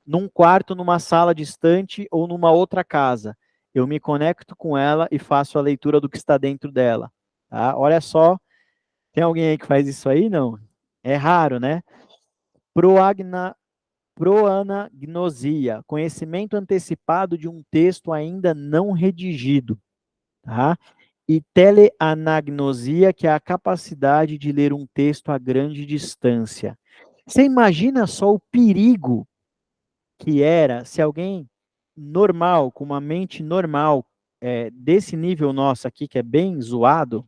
num quarto, numa sala distante ou numa outra casa. Eu me conecto com ela e faço a leitura do que está dentro dela. Tá? Olha só, tem alguém aí que faz isso aí? Não. É raro, né? Proanagnosia, conhecimento antecipado de um texto ainda não redigido. Tá? E teleanagnosia, que é a capacidade de ler um texto a grande distância. Você imagina só o perigo que era se alguém normal, com uma mente normal, desse nível nosso aqui, que é bem zoado,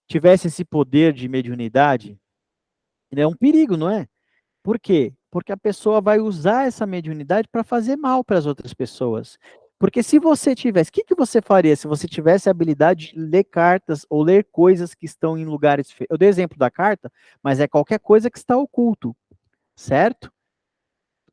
tivesse esse poder de mediunidade. É um perigo, não é? Por quê? Porque a pessoa vai usar essa mediunidade para fazer mal para as outras pessoas. Porque se você tivesse, o que você faria se você tivesse a habilidade de ler cartas ou ler coisas que estão em lugares... Eu dei exemplo da carta, mas é qualquer coisa que está oculto, certo?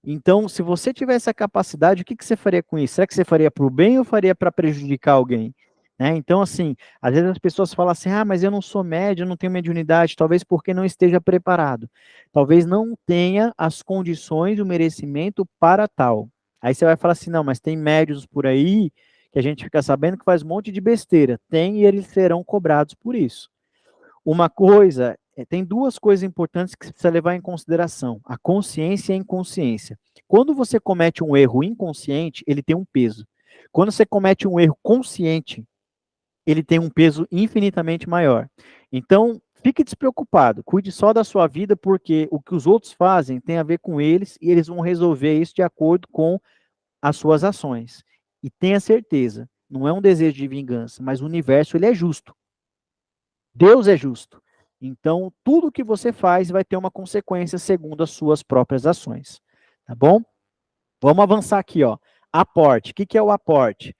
Então, se você tivesse a capacidade, o que você faria com isso? Será que você faria para o bem ou faria para prejudicar alguém? Né? Então, assim, às vezes as pessoas falam assim, mas eu não sou médium, eu não tenho mediunidade, talvez porque não esteja preparado. Talvez não tenha as condições, o merecimento para tal. Aí você vai falar assim, não, mas tem médiuns por aí que a gente fica sabendo que faz um monte de besteira. Tem e eles serão cobrados por isso. Uma coisa, tem duas coisas importantes que você precisa levar em consideração: a consciência e a inconsciência. Quando você comete um erro inconsciente, ele tem um peso. Quando você comete um erro consciente, ele tem um peso infinitamente maior. Então, fique despreocupado, cuide só da sua vida, porque o que os outros fazem tem a ver com eles e eles vão resolver isso de acordo com as suas ações. E tenha certeza, não é um desejo de vingança, mas o universo ele é justo. Deus é justo. Então, tudo que você faz vai ter uma consequência segundo as suas próprias ações. Tá bom? Vamos avançar aqui, ó. Aporte. O que é o aporte?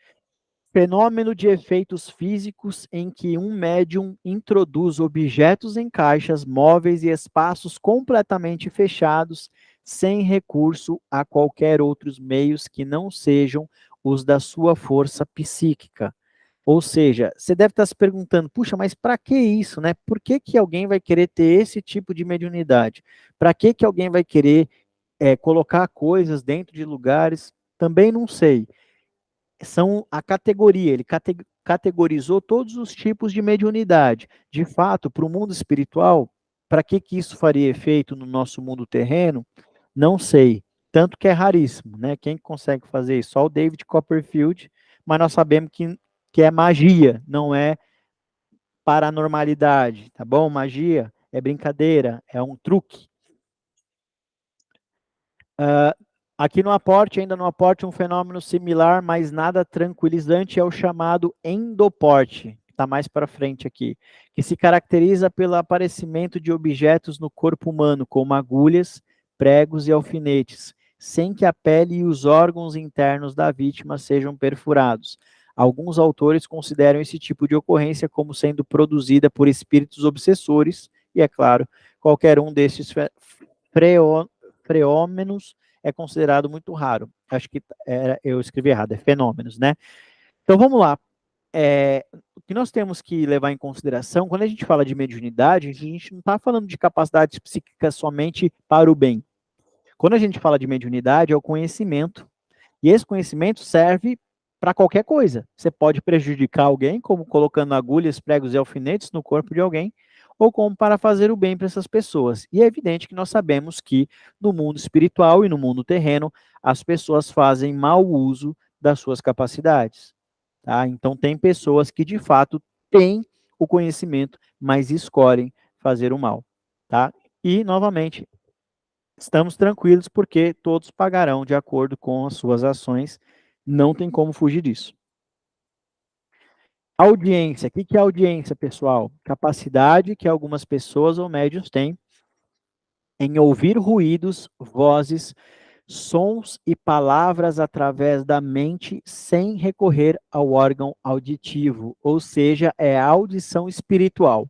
Fenômeno de efeitos físicos em que um médium introduz objetos em caixas, móveis e espaços completamente fechados, sem recurso a qualquer outros meios que não sejam os da sua força psíquica. Ou seja, você deve estar se perguntando, puxa, mas para que isso, né? Por que que alguém vai querer ter esse tipo de mediunidade? Para que que alguém vai querer colocar coisas dentro de lugares? Também não sei. São a categoria, ele categorizou todos os tipos de mediunidade. De fato, para o mundo espiritual, para que que isso faria efeito no nosso mundo terreno? Não sei. Tanto que é raríssimo, né? Quem consegue fazer isso? Só o David Copperfield, mas nós sabemos que é magia, não é paranormalidade, tá bom? Magia é brincadeira, é um truque. Aqui no aporte, ainda no aporte, um fenômeno similar, mas nada tranquilizante, é o chamado endoporte, que está mais para frente aqui, que se caracteriza pelo aparecimento de objetos no corpo humano, como agulhas, pregos e alfinetes, sem que a pele e os órgãos internos da vítima sejam perfurados. Alguns autores consideram esse tipo de ocorrência como sendo produzida por espíritos obsessores, e é claro, qualquer um desses freômenos é considerado muito raro. Acho que eu escrevi errado, é fenômenos, né? Então vamos lá. O que nós temos que levar em consideração, quando a gente fala de mediunidade, a gente não está falando de capacidades psíquicas somente para o bem. Quando a gente fala de mediunidade, é o conhecimento. E esse conhecimento serve para qualquer coisa. Você pode prejudicar alguém, como colocando agulhas, pregos e alfinetes no corpo de alguém, ou como para fazer o bem para essas pessoas. E é evidente que nós sabemos que no mundo espiritual e no mundo terreno, as pessoas fazem mau uso das suas capacidades. Tá? Então, tem pessoas que de fato têm o conhecimento, mas escolhem fazer o mal. Tá? E, novamente, estamos tranquilos porque todos pagarão de acordo com as suas ações, não tem como fugir disso. Audiência, o que é audiência, pessoal? Capacidade que algumas pessoas ou médiuns têm em ouvir ruídos, vozes, sons e palavras através da mente sem recorrer ao órgão auditivo, ou seja, é a audição espiritual.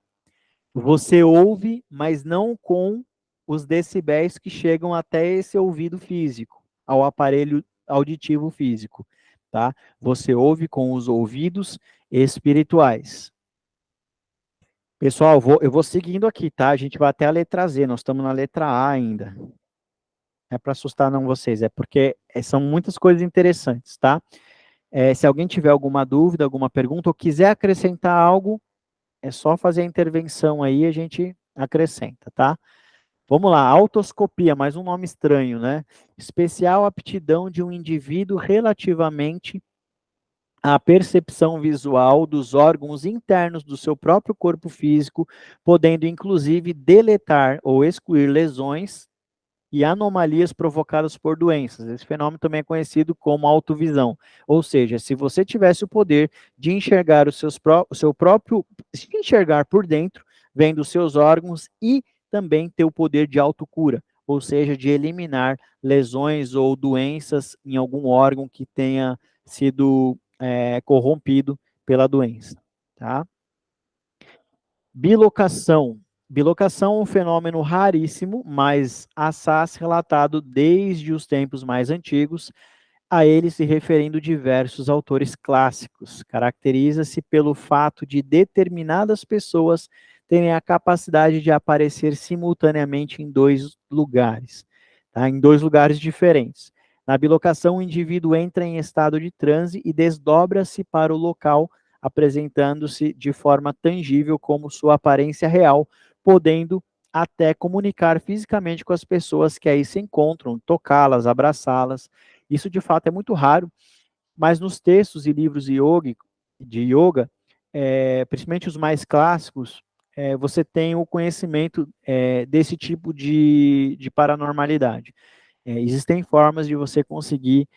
Você ouve, mas não com os decibéis que chegam até esse ouvido físico, ao aparelho auditivo físico, tá? Você ouve com os ouvidos espirituais. Pessoal, eu vou seguindo aqui, tá? A gente vai até a letra Z, nós estamos na letra A ainda. Não é para assustar não vocês, é porque são muitas coisas interessantes, tá? Se alguém tiver alguma dúvida, alguma pergunta, ou quiser acrescentar algo, é só fazer a intervenção aí e a gente acrescenta, tá? Vamos lá, autoscopia, mais um nome estranho, né? Especial aptidão de um indivíduo relativamente à percepção visual dos órgãos internos do seu próprio corpo físico, podendo inclusive deletar ou excluir lesões e anomalias provocadas por doenças. Esse fenômeno também é conhecido como autovisão. Ou seja, se você tivesse o poder de enxergar o seu próprio, se enxergar por dentro, vendo os seus órgãos e também ter o poder de autocura, ou seja, de eliminar lesões ou doenças em algum órgão que tenha sido corrompido pela doença, tá? Bilocação. Bilocação é um fenômeno raríssimo, mas assaz relatado desde os tempos mais antigos, a ele se referindo diversos autores clássicos. Caracteriza-se pelo fato de determinadas pessoas terem a capacidade de aparecer simultaneamente em dois lugares, tá? Em dois lugares diferentes. Na bilocação, o indivíduo entra em estado de transe e desdobra-se para o local, apresentando-se de forma tangível como sua aparência real, podendo até comunicar fisicamente com as pessoas que aí se encontram, tocá-las, abraçá-las. Isso, de fato, é muito raro, mas nos textos e livros de yoga, principalmente os mais clássicos, você tem o conhecimento desse tipo de paranormalidade. Existem formas de você conseguir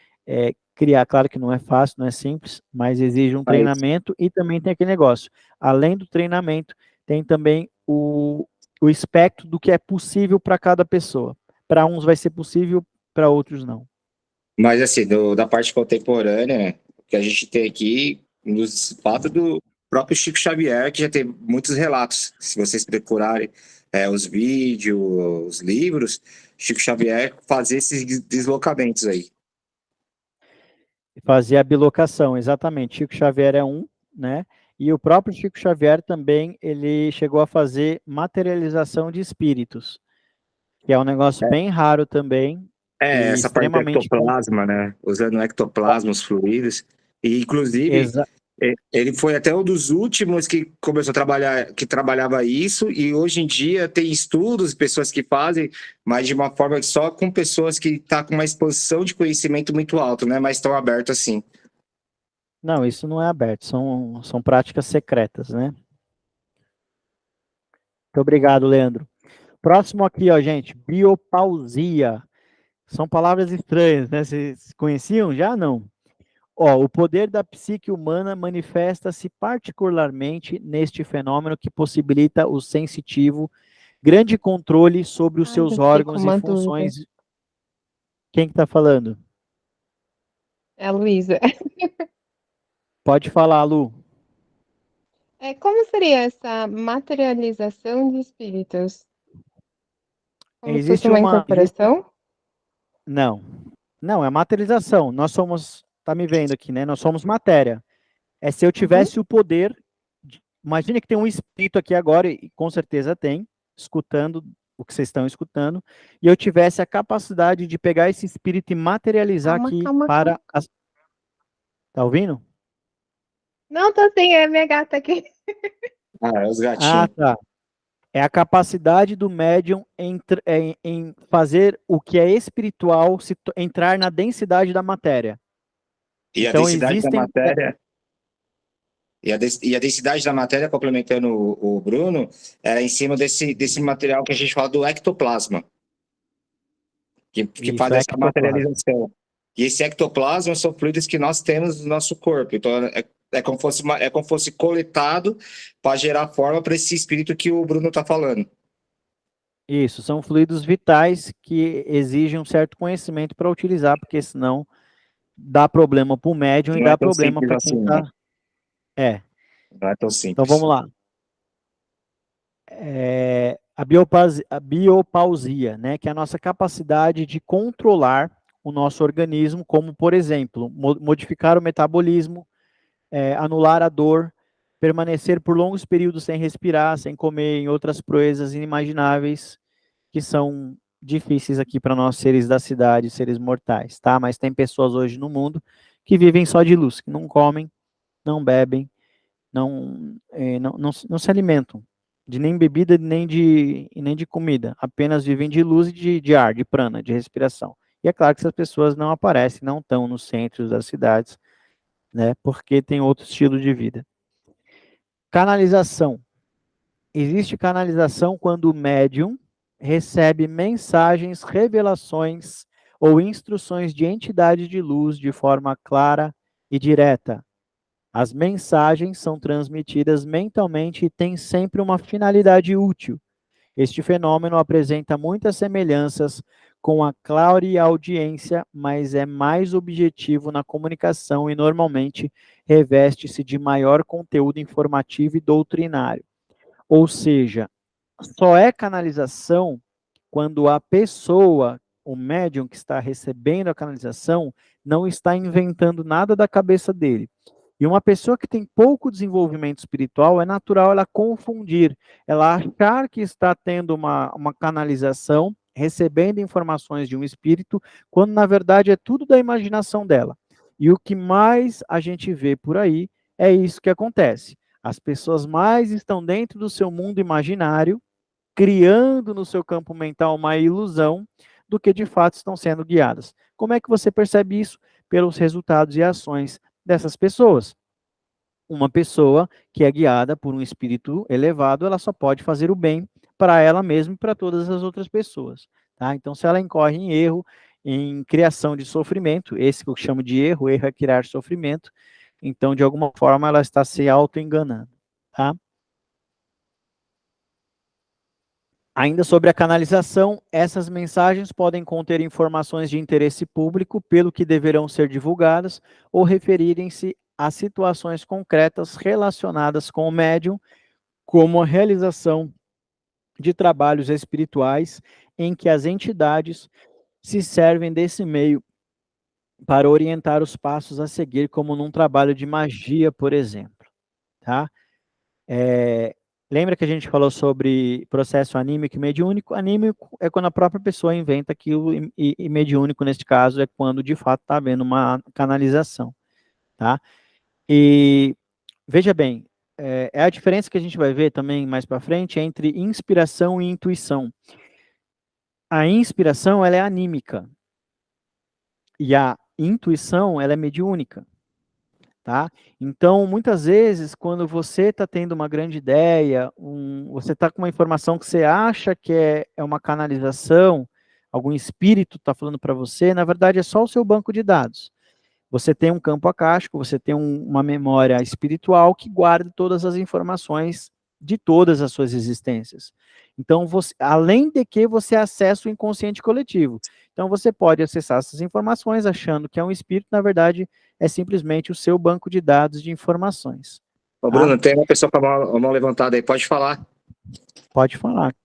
criar, claro que não é fácil, não é simples, mas exige um Mas, treinamento e também tem aquele negócio. Além do treinamento, tem também o espectro do que é possível para cada pessoa. Para uns vai ser possível, para outros não. mas assim, da parte contemporânea, que a gente tem aqui, nos fatos do próprio Chico Xavier, que já tem muitos relatos. Se vocês procurarem os vídeos, os livros, Chico Xavier fazia esses deslocamentos aí. Fazer a bilocação, exatamente. Chico Xavier é um, né? E o próprio Chico Xavier também, ele chegou a fazer materialização de espíritos, que é um negócio bem raro também e Essa parte do extremamente ectoplasma, né? Usando ectoplasmas fluidos. E, inclusive, exa ele foi até um dos últimos que começou a trabalhar, que trabalhava isso, e hoje em dia tem estudos, pessoas que fazem, mas de uma forma só com pessoas que estão com uma expansão de conhecimento muito alto, não é mais tão aberto assim. Não, isso não é aberto, são práticas secretas, né? Muito obrigado, Leandro. Próximo aqui, ó, gente, biopausia. São palavras estranhas, né? Vocês conheciam já? Não. Ó, o poder da psique humana manifesta-se particularmente neste fenômeno que possibilita o sensitivo grande controle sobre os Ai, seus eu fiquei com órgãos e uma dúvida. funções. Quem que está falando? É a Luísa. Pode falar, Lu. Como seria essa materialização de espíritos? Como se fosse Existe uma uma. incorporação? Não. Não, é materialização. Nós somos. Tá me vendo aqui, né? Nós somos matéria. É se eu Uhum. tivesse o poder. Imagine que tem um espírito aqui agora, e com certeza tem, escutando o que vocês estão escutando, e eu tivesse a capacidade de pegar esse espírito e materializar Calma, aqui calma, calma. para as. Tá ouvindo? Não, tô sim, é minha gata aqui. Ah, é os Ah, gatinhos. tá. É a capacidade do médium em fazer o que é espiritual entrar na densidade da matéria. E a Então, densidade da existem. matéria. E a densidade da matéria, complementando o Bruno, era em cima desse material que a gente fala do ectoplasma. que Isso, faz essa ectoplasma. materialização. E esse ectoplasma são fluidos que nós temos no nosso corpo. Então, é como fosse é como fosse coletado para gerar forma para esse espírito que o Bruno está falando. Isso, são fluidos vitais que exigem um certo conhecimento para utilizar, porque senão dá problema para o médium e Não é dá tão problema simples para quem assim, né? está... É, Não é tão então simples. vamos lá. A biopausia, né, que é a nossa capacidade de controlar o nosso organismo, como, por exemplo, modificar o metabolismo, anular a dor, permanecer por longos períodos sem respirar, sem comer, em outras proezas inimagináveis, que são difíceis aqui para nós, seres da cidade, seres mortais, tá? Mas tem pessoas hoje no mundo que vivem só de luz, que não comem, não bebem, não se alimentam de nem bebida, nem de comida, apenas vivem de luz e de ar, de prana, de respiração. E é claro que essas pessoas não aparecem, não estão nos centros das cidades, né, porque tem outro estilo de vida. Canalização. Existe canalização quando o médium recebe mensagens, revelações ou instruções de entidade de luz de forma clara e direta. As mensagens são transmitidas mentalmente e têm sempre uma finalidade útil. Este fenômeno apresenta muitas semelhanças com a clareaudiência, mas é mais objetivo na comunicação e normalmente reveste-se de maior conteúdo informativo e doutrinário. Ou seja, só é canalização quando a pessoa, o médium que está recebendo a canalização, não está inventando nada da cabeça dele. E uma pessoa que tem pouco desenvolvimento espiritual, é natural ela confundir, ela achar que está tendo uma canalização, recebendo informações de um espírito, quando na verdade é tudo da imaginação dela. E o que mais a gente vê por aí é isso que acontece. As pessoas mais estão dentro do seu mundo imaginário, criando no seu campo mental uma ilusão, do que de fato estão sendo guiadas. Como é que você percebe isso? Pelos resultados e ações dessas pessoas. Uma pessoa que é guiada por um espírito elevado, ela só pode fazer o bem para ela mesma e para todas as outras pessoas. Tá? Então, se ela incorre em erro, em criação de sofrimento, esse que eu chamo de erro é criar sofrimento, então, de alguma forma, ela está se auto-enganando. Tá? Ainda sobre a canalização, essas mensagens podem conter informações de interesse público, pelo que deverão ser divulgadas, ou referirem-se a situações concretas relacionadas com o médium, como a realização de trabalhos espirituais, em que as entidades se servem desse meio para orientar os passos a seguir, como num trabalho de magia, por exemplo. Tá? Lembra que a gente falou sobre processo anímico e mediúnico? Anímico é quando a própria pessoa inventa aquilo, e mediúnico, neste caso, é quando de fato está havendo uma canalização. Tá? E veja bem, é a diferença que a gente vai ver também mais para frente entre inspiração e intuição. A inspiração, ela é anímica, e a intuição, ela é mediúnica. Tá? Então, muitas vezes, quando você está tendo uma grande ideia, você está com uma informação que você acha que é uma canalização, algum espírito está falando para você, na verdade é só o seu banco de dados. Você tem um campo acástico, você tem uma memória espiritual que guarda todas as informações de todas as suas existências. Então, além de que você acessa o inconsciente coletivo. Então, você pode acessar essas informações achando que é um espírito, na verdade, é simplesmente o seu banco de dados de informações. Ô, Tá? Bruno, tem uma pessoa com a mão levantada aí, pode falar. Pode falar.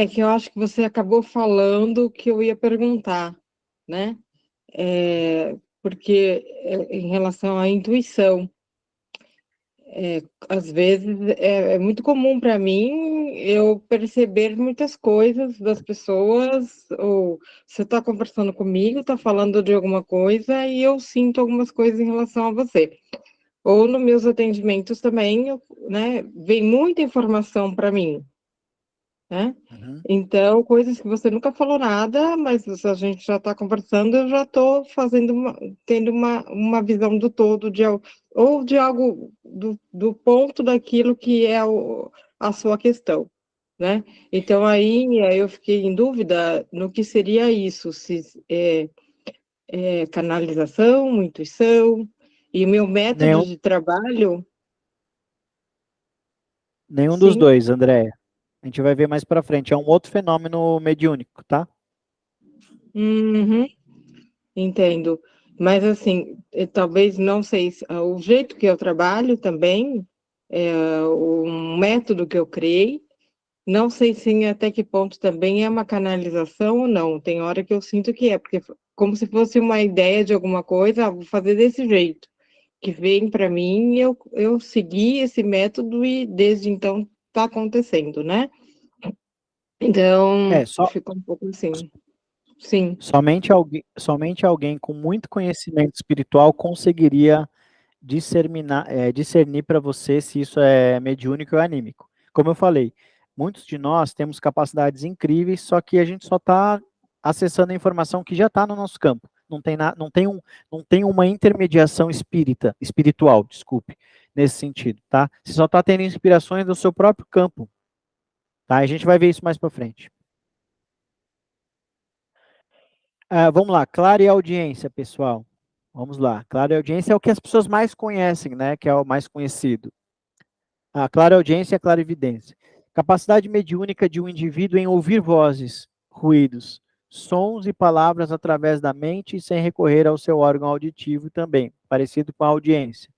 Que eu acho que você acabou falando que eu ia perguntar, né? Porque em relação à intuição, às vezes é muito comum para mim eu perceber muitas coisas das pessoas, ou você está conversando comigo, está falando de alguma coisa e eu sinto algumas coisas em relação a você. Ou nos meus atendimentos também, né, vem muita informação para mim, né? Uhum. Então, coisas que você nunca falou nada, mas a gente já está conversando, eu já estou tendo uma visão do todo, ou de algo, do ponto daquilo que é a sua questão. né? Então, aí eu fiquei em dúvida no que seria isso, se canalização, intuição, e o meu método Nenhum, de trabalho, nenhum dos sim. dois, Andréia. A gente vai ver mais para frente. É um outro fenômeno mediúnico, tá? Uhum, entendo. Mas, assim, talvez, não sei, o jeito que eu trabalho também, o método que eu criei, não sei se até que ponto também é uma canalização ou não. Tem hora que eu sinto que é, porque como se fosse uma ideia de alguma coisa, vou fazer desse jeito, que vem para mim, eu segui esse método e desde então está acontecendo, né? Então, É, só, ficou um pouco assim. Sim. somente alguém com muito conhecimento espiritual conseguiria discernir para você se isso é mediúnico ou anímico. Como eu falei, muitos de nós temos capacidades incríveis, só que a gente só está acessando a informação que já está no nosso campo. Não tem uma intermediação espiritual, desculpe, nesse sentido, tá? Você só está tendo inspirações do seu próprio campo, tá? A gente vai ver isso mais para frente. Vamos lá, clara e audiência, pessoal. Vamos lá, clara e audiência é o que as pessoas mais conhecem, né? Que é o mais conhecido. A clareaudiência e a clarividência. Capacidade mediúnica de um indivíduo em ouvir vozes, ruídos, sons e palavras através da mente sem recorrer ao seu órgão auditivo também, parecido com a audiência.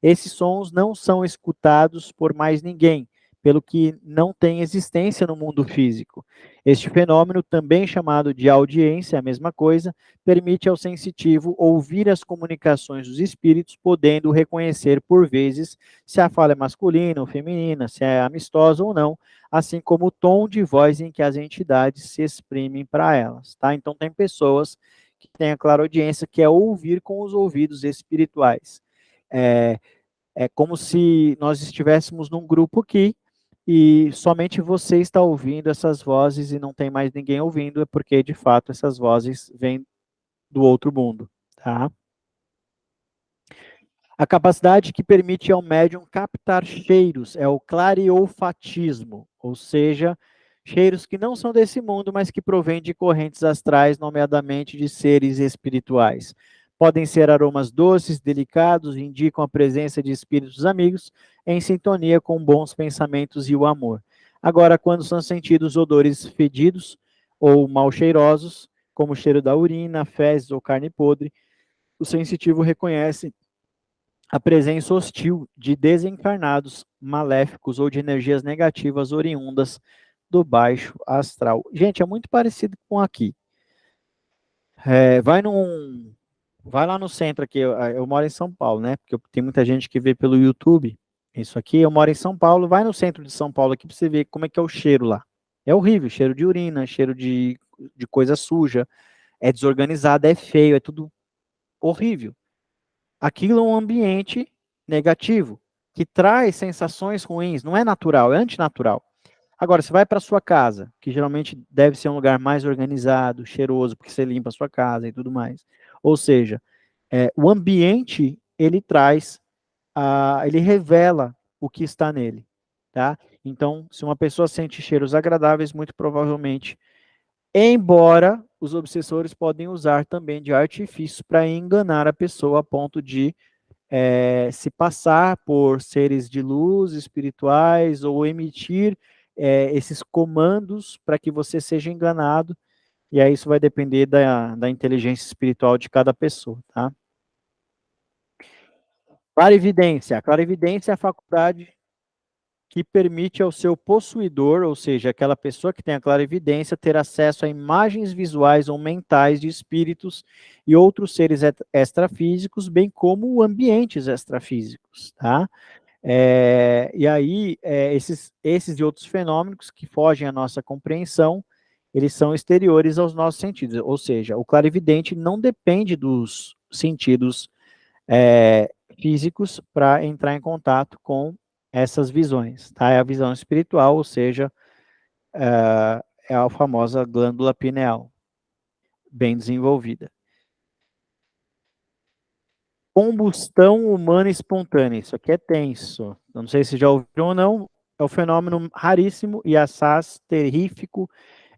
Esses sons não são escutados por mais ninguém, pelo que não têm existência no mundo físico. Este fenômeno, também chamado de audiência, a mesma coisa, permite ao sensitivo ouvir as comunicações dos espíritos, podendo reconhecer, por vezes, se a fala é masculina ou feminina, se é amistosa ou não, assim como o tom de voz em que as entidades se exprimem para elas. Tá? Então, tem pessoas que têm a clareaudiência, que é ouvir com os ouvidos espirituais. É, é como se nós estivéssemos num grupo aqui e somente você está ouvindo essas vozes e não tem mais ninguém ouvindo, é porque, de fato, essas vozes vêm do outro mundo, tá? A capacidade que permite ao médium captar cheiros é o clareolfatismo, ou seja, cheiros que não são desse mundo, mas que provêm de correntes astrais, nomeadamente de seres espirituais. Podem ser aromas doces, delicados, e indicam a presença de espíritos amigos em sintonia com bons pensamentos e o amor. Agora, quando são sentidos odores fedidos ou mal cheirosos, como o cheiro da urina, fezes ou carne podre, o sensitivo reconhece a presença hostil de desencarnados maléficos ou de energias negativas oriundas do baixo astral. Gente, é muito parecido com aqui. É, vai lá no centro aqui, eu moro em São Paulo, né? Porque tem muita gente que vê pelo YouTube. Isso aqui, eu moro em São Paulo, vai no centro de São Paulo aqui para você ver como é que é o cheiro lá. É horrível, cheiro de urina, cheiro de coisa suja, é desorganizado, é feio, é tudo horrível. Aquilo é um ambiente negativo, que traz sensações ruins, não é natural, é antinatural. Agora, você vai para sua casa, que geralmente deve ser um lugar mais organizado, cheiroso, porque você limpa a sua casa e tudo mais. Ou seja, o ambiente, ele traz, ele revela o que está nele, tá? Então, se uma pessoa sente cheiros agradáveis, muito provavelmente, embora os obsessores podem usar também de artifícios para enganar a pessoa a ponto de se passar por seres de luz espirituais ou emitir esses comandos para que você seja enganado, e aí isso vai depender da inteligência espiritual de cada pessoa, tá? Clarividência. A clarividência é a faculdade que permite ao seu possuidor, ou seja, aquela pessoa que tem a clarividência, ter acesso a imagens visuais ou mentais de espíritos e outros seres extrafísicos, bem como ambientes extrafísicos, tá? E aí, esses e outros fenômenos que fogem à nossa compreensão, eles são exteriores aos nossos sentidos, ou seja, o clarividente não depende dos sentidos físicos para entrar em contato com essas visões, tá? É a visão espiritual, ou seja, é a famosa glândula pineal, bem desenvolvida. Combustão humana espontânea, isso aqui é tenso. Eu não sei se já ouviram ou não. é o fenômeno raríssimo e assaz terrífico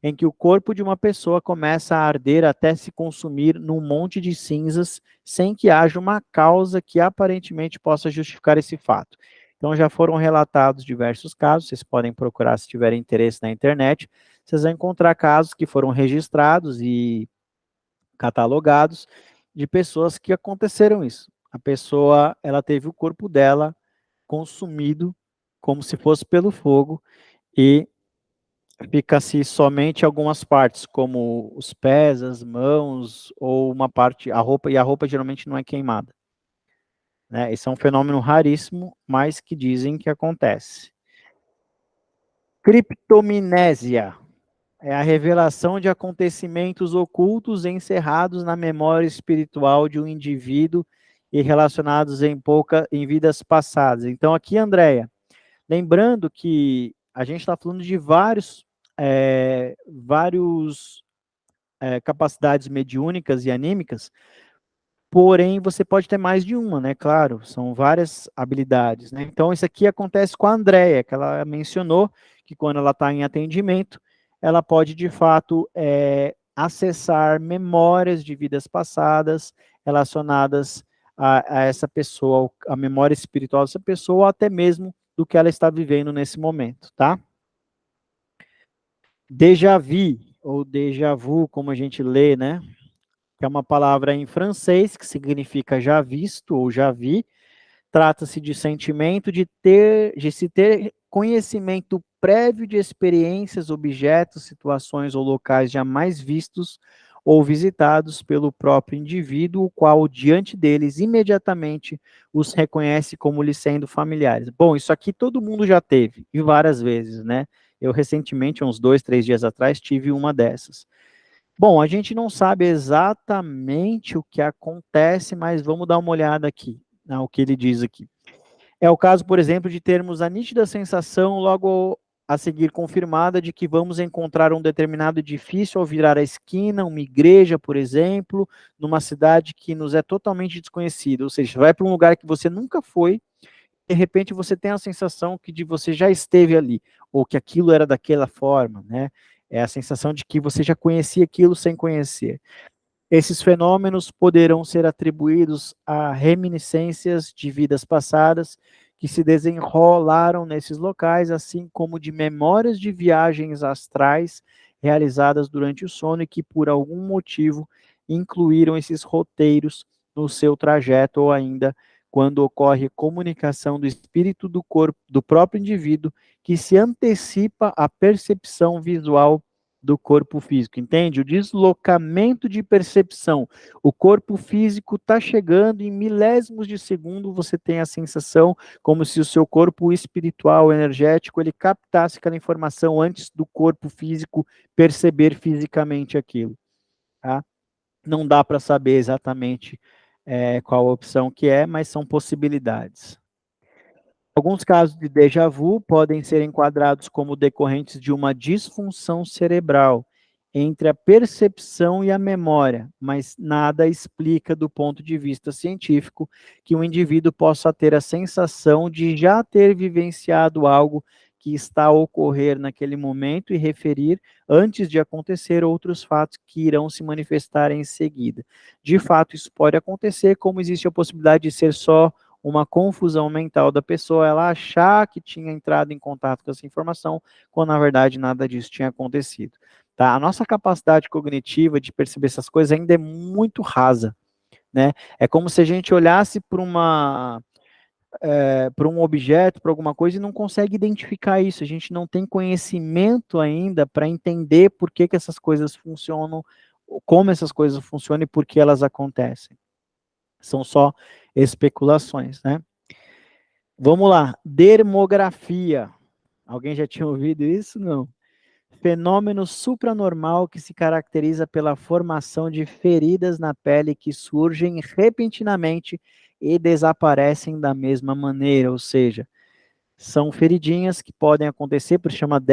em que o corpo de uma pessoa começa a arder até se consumir num monte de cinzas, sem que haja uma causa que aparentemente possa justificar esse fato. Então, já foram relatados diversos casos, vocês podem procurar se tiverem interesse na internet, vocês vão encontrar casos que foram registrados e catalogados de pessoas que aconteceram isso. A pessoa, ela teve o corpo dela consumido como se fosse pelo fogo e fica-se somente algumas partes, como os pés, as mãos, ou uma parte, a roupa, e a roupa geralmente não é queimada. Né? Esse é um fenômeno raríssimo, mas que dizem que acontece. Criptominésia é a revelação de acontecimentos ocultos encerrados na memória espiritual de um indivíduo e relacionados em vidas passadas. Então, aqui, Andréia, lembrando que a gente está falando de vários capacidades mediúnicas e anímicas, porém você pode ter mais de uma, né? Claro, são várias habilidades, né? Então isso aqui acontece com a Andréia, que ela mencionou que quando ela está em atendimento, ela pode de fato acessar memórias de vidas passadas relacionadas a essa pessoa, a memória espiritual dessa pessoa, ou até mesmo do que ela está vivendo nesse momento, tá? Déjà vu, ou déjà vu, como a gente lê, né? Que é uma palavra em francês que significa já visto ou já vi. Trata-se de sentimento de se ter conhecimento prévio de experiências, objetos, situações ou locais jamais vistos ou visitados pelo próprio indivíduo, o qual, diante deles, imediatamente os reconhece como lhe sendo familiares. Bom, isso aqui todo mundo já teve, e várias vezes, né? Eu, recentemente, uns 2, 3 dias atrás, tive uma dessas. Bom, a gente não sabe exatamente o que acontece, mas vamos dar uma olhada aqui, o que ele diz aqui. É o caso, por exemplo, de termos a nítida sensação, logo a seguir confirmada, de que vamos encontrar um determinado edifício ao virar a esquina, uma igreja, por exemplo, numa cidade que nos é totalmente desconhecida. Ou seja, vai para um lugar que você nunca foi, de repente você tem a sensação que você já esteve ali, ou que aquilo era daquela forma, né? É a sensação de que você já conhecia aquilo sem conhecer. Esses fenômenos poderão ser atribuídos a reminiscências de vidas passadas que se desenrolaram nesses locais, assim como de memórias de viagens astrais realizadas durante o sono e que, por algum motivo, incluíram esses roteiros no seu trajeto, ou ainda quando ocorre comunicação do espírito do corpo do próprio indivíduo que se antecipa à percepção visual do corpo físico, entende? O deslocamento de percepção. O corpo físico está chegando em milésimos de segundo, você tem a sensação como se o seu corpo espiritual, energético, ele captasse aquela informação antes do corpo físico perceber fisicamente aquilo, tá? Não dá para saber exatamente qual a opção que é, mas são possibilidades. Alguns casos de déjà vu podem ser enquadrados como decorrentes de uma disfunção cerebral entre a percepção e a memória, mas nada explica do ponto de vista científico que um indivíduo possa ter a sensação de já ter vivenciado algo que está a ocorrer naquele momento e referir, antes de acontecer, outros fatos que irão se manifestar em seguida. De fato, isso pode acontecer, como existe a possibilidade de ser só uma confusão mental da pessoa, ela achar que tinha entrado em contato com essa informação, quando na verdade nada disso tinha acontecido. Tá? A nossa capacidade cognitiva de perceber essas coisas ainda é muito rasa, né? É como se a gente olhasse para um objeto, para alguma coisa, e não consegue identificar isso. A gente não tem conhecimento ainda para entender por que essas coisas funcionam, como essas coisas funcionam e por que elas acontecem. São só especulações, né? Vamos lá, dermografia. Alguém já tinha ouvido isso? Não. Fenômeno supranormal que se caracteriza pela formação de feridas na pele que surgem repentinamente e desaparecem da mesma maneira, ou seja, são feridinhas que podem acontecer, por isso chama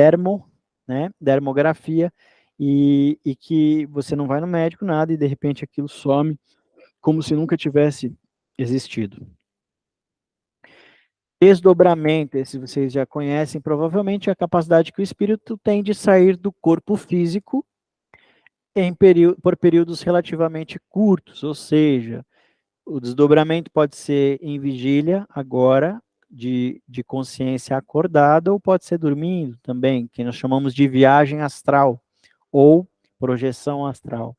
né, dermografia, e que você não vai no médico, nada, e de repente aquilo some como se nunca tivesse existido. Desdobramento, esse vocês já conhecem, provavelmente é a capacidade que o espírito tem de sair do corpo físico por períodos relativamente curtos, ou seja, o desdobramento pode ser em vigília, agora, de consciência acordada, ou pode ser dormindo também, que nós chamamos de viagem astral, ou projeção astral.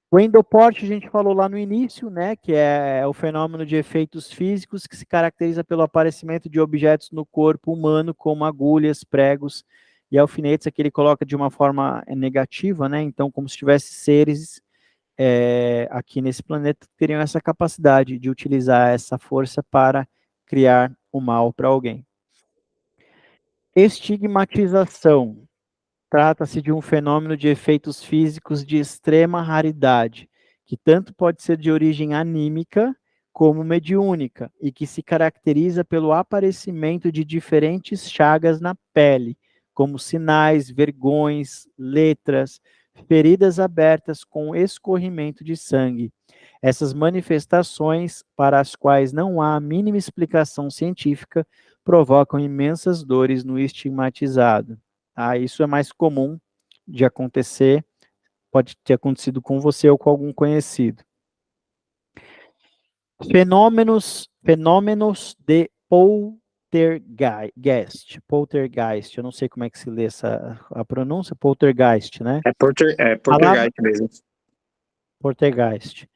O endoporte a gente falou lá no início, né, que é o fenômeno de efeitos físicos que se caracteriza pelo aparecimento de objetos no corpo humano, como agulhas, pregos e alfinetes, que ele coloca de uma forma negativa, né, então como se tivesse seres aqui nesse planeta que teriam essa capacidade de utilizar essa força para criar o mal para alguém. Estigmatização. Trata-se de um fenômeno de efeitos físicos de extrema raridade, que tanto pode ser de origem anímica como mediúnica, e que se caracteriza pelo aparecimento de diferentes chagas na pele, como sinais, vergões, letras, feridas abertas com escorrimento de sangue. Essas manifestações, para as quais não há a mínima explicação científica, provocam imensas dores no estigmatizado. Isso é mais comum de acontecer, pode ter acontecido com você ou com algum conhecido. Fenômenos de poltergeist. Poltergeist, eu não sei como é que se lê a pronúncia, poltergeist, né? É poltergeist mesmo. Poltergeist.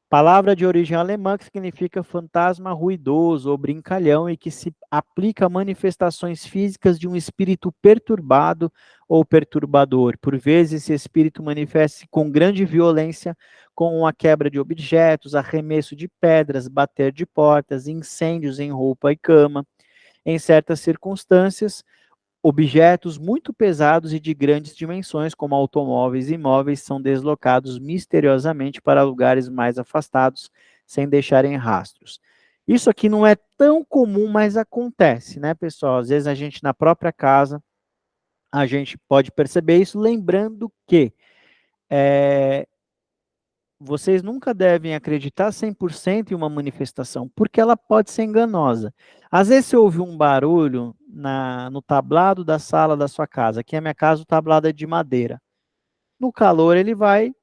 Palavra de origem alemã que significa fantasma ruidoso ou brincalhão e que se aplica a manifestações físicas de um espírito perturbado ou perturbador. Por vezes, esse espírito manifesta-se com grande violência, com a quebra de objetos, arremesso de pedras, bater de portas, incêndios em roupa e cama. Em certas circunstâncias, objetos muito pesados e de grandes dimensões, como automóveis e móveis, são deslocados misteriosamente para lugares mais afastados, sem deixarem rastros. Isso aqui não é tão comum, mas acontece, né, pessoal? Às vezes a gente, na própria casa, a gente pode perceber isso, lembrando que vocês nunca devem acreditar 100% em uma manifestação, porque ela pode ser enganosa. Às vezes você ouve um barulho no tablado da sala da sua casa. Aqui na minha casa o tablado é de madeira. No calor ele vai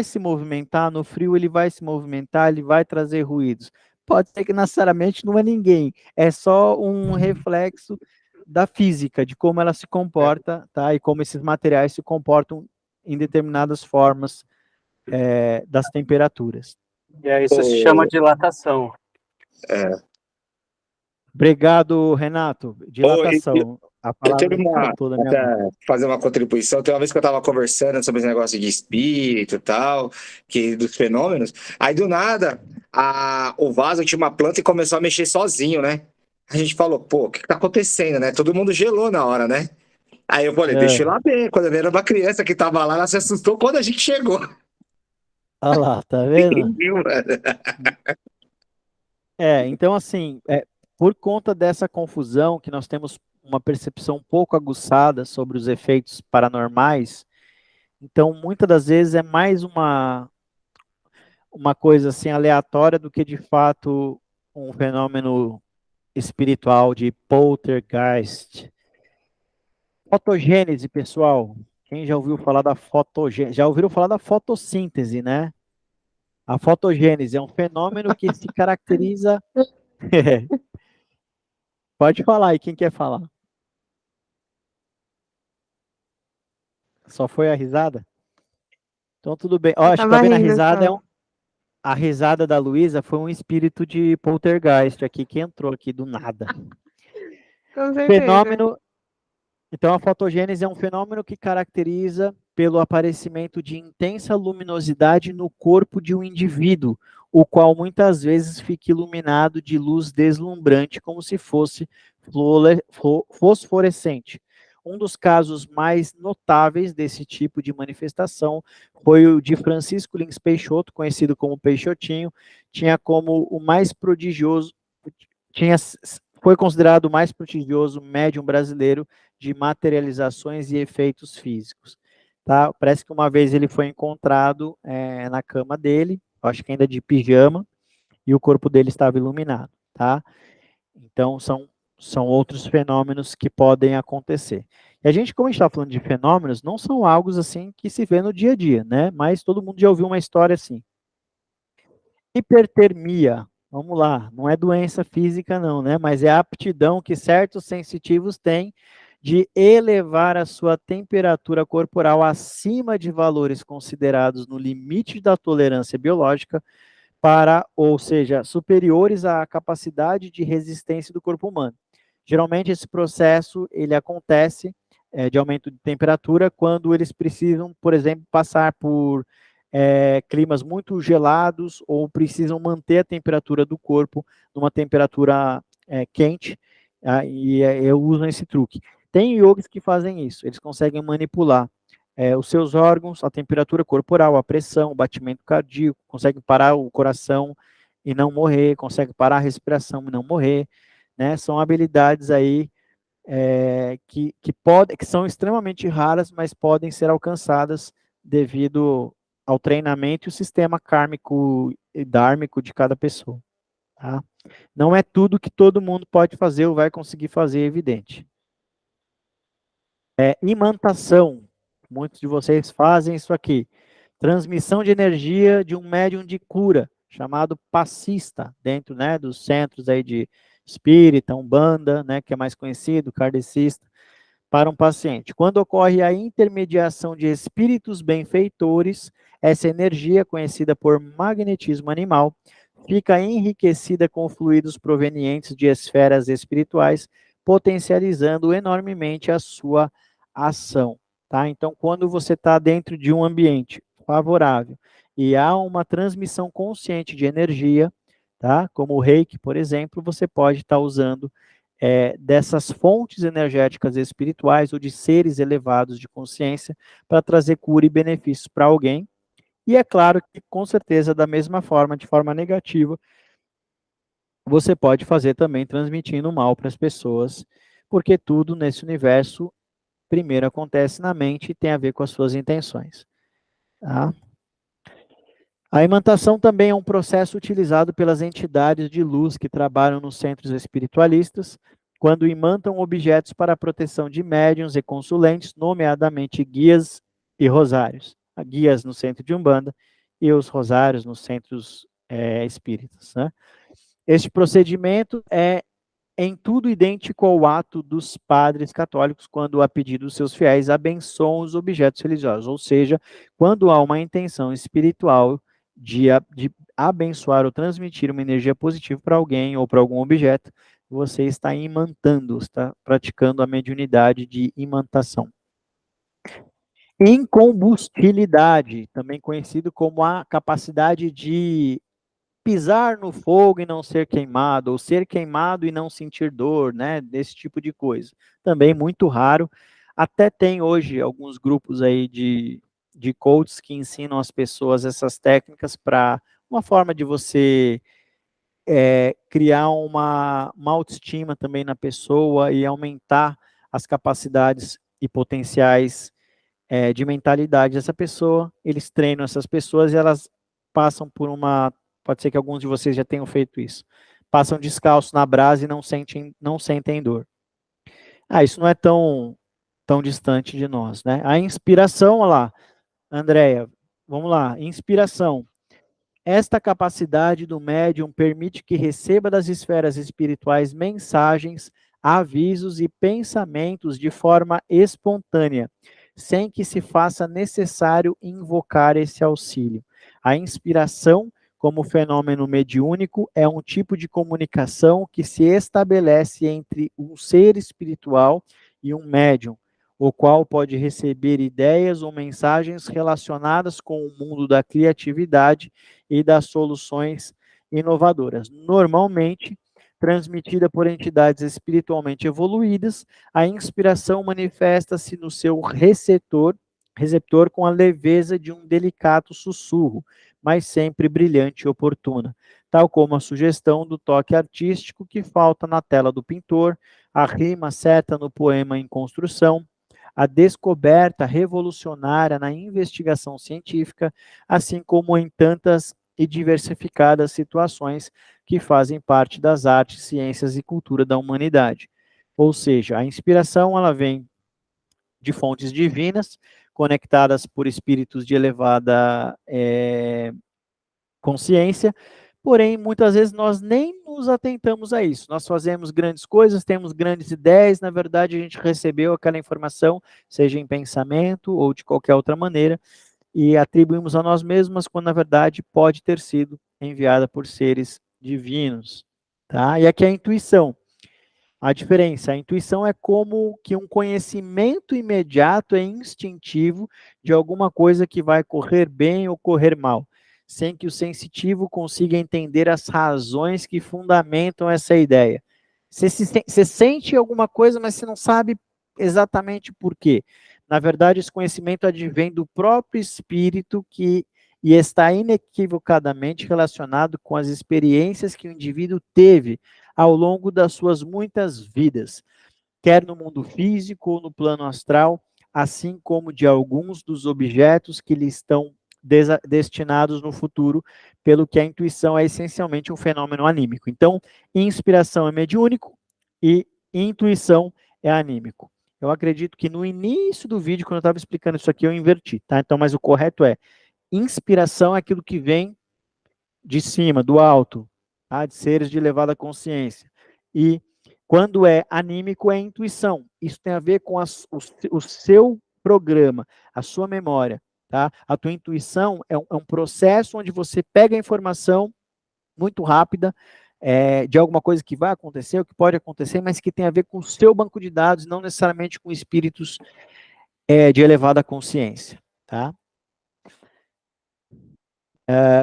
se movimentar, no frio ele vai se movimentar, ele vai trazer ruídos. Pode ser que necessariamente não é ninguém, é só um reflexo da física, de como ela se comporta, tá? E como esses materiais se comportam em determinadas formas das temperaturas. E aí isso se chama dilatação. Obrigado, Renato. Dilatação. A palavra eu tenho toda minha até fazer uma contribuição. Tem uma vez que eu estava conversando sobre esse negócio de espírito e tal, dos fenômenos. Aí, do nada, o vaso tinha uma planta e começou a mexer sozinho, né? A gente falou, pô, o que tá acontecendo, né? Todo mundo gelou na hora, né? Aí eu falei, deixa eu ir lá ver. Quando eu vi, era uma criança que tava lá, ela se assustou quando a gente chegou. Olha lá, tá vendo? Viu, mano? Então, assim, por conta dessa confusão, que nós temos uma percepção um pouco aguçada sobre os efeitos paranormais, então, muitas das vezes é mais uma coisa, assim, aleatória do que, de fato, um fenômeno espiritual de poltergeist. Fotogênese, pessoal. Quem já ouviu falar da fotogênese? Já ouviram falar da fotossíntese, né? A fotogênese é um fenômeno que se caracteriza... Pode falar aí, quem quer falar? Só foi a risada? Então, tudo bem. Ó, acho que tá vendo a risada? A risada da Luísa foi um espírito de poltergeist aqui, que entrou aqui do nada. Com certeza. Fenômeno... Então, a fotogênese é um fenômeno que caracteriza pelo aparecimento de intensa luminosidade no corpo de um indivíduo, o qual muitas vezes fica iluminado de luz deslumbrante, como se fosse fosforescente. Um dos casos mais notáveis desse tipo de manifestação foi o de Francisco Lins Peixoto, conhecido como Peixotinho, tinha como o mais prodigioso, foi considerado o mais prodigioso médium brasileiro de materializações e efeitos físicos. Tá? Parece que uma vez ele foi encontrado na cama dele, acho que ainda de pijama, e o corpo dele estava iluminado. Tá? Então, são outros fenômenos que podem acontecer. E a gente, como a gente está falando de fenômenos, não são algo assim que se vê no dia a dia, né? Mas todo mundo já ouviu uma história assim. Hipertermia, vamos lá, não é doença física não, né? Mas é a aptidão que certos sensitivos têm de elevar a sua temperatura corporal acima de valores considerados no limite da tolerância biológica ou seja, superiores à capacidade de resistência do corpo humano. Geralmente esse processo ele acontece de aumento de temperatura quando eles precisam, por exemplo, passar por climas muito gelados ou precisam manter a temperatura do corpo numa temperatura quente, usam esse truque. Tem yogis que fazem isso, eles conseguem manipular os seus órgãos, a temperatura corporal, a pressão, o batimento cardíaco, conseguem parar o coração e não morrer, conseguem parar a respiração e não morrer, né? São habilidades aí que são extremamente raras, mas podem ser alcançadas devido ao treinamento e o sistema kármico e dármico de cada pessoa. Tá? Não é tudo que todo mundo pode fazer ou vai conseguir fazer, evidente. Imantação. Muitos de vocês fazem isso aqui. Transmissão de energia de um médium de cura, chamado passista, dentro, né, dos centros aí de espírita, umbanda, né, que é mais conhecido, kardecista, para um paciente. Quando ocorre a intermediação de espíritos benfeitores, essa energia, conhecida por magnetismo animal, fica enriquecida com fluidos provenientes de esferas espirituais, potencializando enormemente a sua ação. Tá? Então, quando você está dentro de um ambiente favorável e há uma transmissão consciente de energia, tá? Como o reiki, por exemplo, você pode estar usando dessas fontes energéticas espirituais ou de seres elevados de consciência para trazer cura e benefícios para alguém. E é claro que, com certeza, da mesma forma, de forma negativa, você pode fazer também transmitindo mal para as pessoas, porque tudo nesse universo, primeiro acontece na mente e tem a ver com as suas intenções. Tá? A imantação também é um processo utilizado pelas entidades de luz que trabalham nos centros espiritualistas, quando imantam objetos para a proteção de médiuns e consulentes, nomeadamente guias e rosários. Guias no centro de Umbanda e os rosários nos centros espíritas. Né? Este procedimento é em tudo idêntico ao ato dos padres católicos, quando, a pedido dos seus fiéis, abençoam os objetos religiosos, ou seja, quando há uma intenção espiritual de abençoar ou transmitir uma energia positiva para alguém ou para algum objeto, você está imantando, está praticando a mediunidade de imantação. Incombustibilidade, também conhecido como a capacidade de pisar no fogo e não ser queimado, ou ser queimado e não sentir dor, né, desse tipo de coisa. Também muito raro. Até tem hoje alguns grupos aí de coaches que ensinam as pessoas essas técnicas para uma forma de você criar uma autoestima também na pessoa e aumentar as capacidades e potenciais de mentalidade dessa pessoa. Eles treinam essas pessoas e elas passam por pode ser que alguns de vocês já tenham feito isso, passam descalço na brasa e não sentem dor. Isso não é tão distante de nós, né? A inspiração, olha lá, Andréia, vamos lá, inspiração. Esta capacidade do médium permite que receba das esferas espirituais mensagens, avisos e pensamentos de forma espontânea, sem que se faça necessário invocar esse auxílio. A inspiração, como fenômeno mediúnico, é um tipo de comunicação que se estabelece entre um ser espiritual e um médium, o qual pode receber ideias ou mensagens relacionadas com o mundo da criatividade e das soluções inovadoras. Normalmente, transmitida por entidades espiritualmente evoluídas, a inspiração manifesta-se no seu receptor com a leveza de um delicado sussurro, mas sempre brilhante e oportuna, tal como a sugestão do toque artístico que falta na tela do pintor, a rima certa no poema em construção, a descoberta revolucionária na investigação científica, assim como em tantas e diversificadas situações que fazem parte das artes, ciências e cultura da humanidade. Ou seja, a inspiração ela vem de fontes divinas, conectadas por espíritos de elevada consciência, porém, muitas vezes nós nem nos atentamos a isso. Nós fazemos grandes coisas, temos grandes ideias, na verdade a gente recebeu aquela informação, seja em pensamento ou de qualquer outra maneira, e atribuímos a nós mesmos, quando na verdade pode ter sido enviada por seres divinos. Tá? E aqui é a intuição. A diferença, a intuição é como que um conhecimento imediato e instintivo de alguma coisa que vai correr bem ou correr mal, sem que o sensitivo consiga entender as razões que fundamentam essa ideia. Você sente alguma coisa, mas você não sabe exatamente por quê. Na verdade, esse conhecimento advém do próprio espírito e está inequivocadamente relacionado com as experiências que o indivíduo teve ao longo das suas muitas vidas, quer no mundo físico ou no plano astral, assim como de alguns dos objetos que lhe estão destinados no futuro, pelo que a intuição é essencialmente um fenômeno anímico. Então, inspiração é mediúnico e intuição é anímico. Eu acredito que no início do vídeo, quando eu estava explicando isso aqui, eu inverti, tá? Então, mas o correto é, inspiração é aquilo que vem de cima, do alto, tá? De seres de elevada consciência. E quando é anímico, é intuição. Isso tem a ver com o seu programa, a sua memória. Tá? A tua intuição é um processo onde você pega a informação muito rápida de alguma coisa que vai acontecer, ou que pode acontecer, mas que tem a ver com o seu banco de dados, não necessariamente com espíritos de elevada consciência. Tá?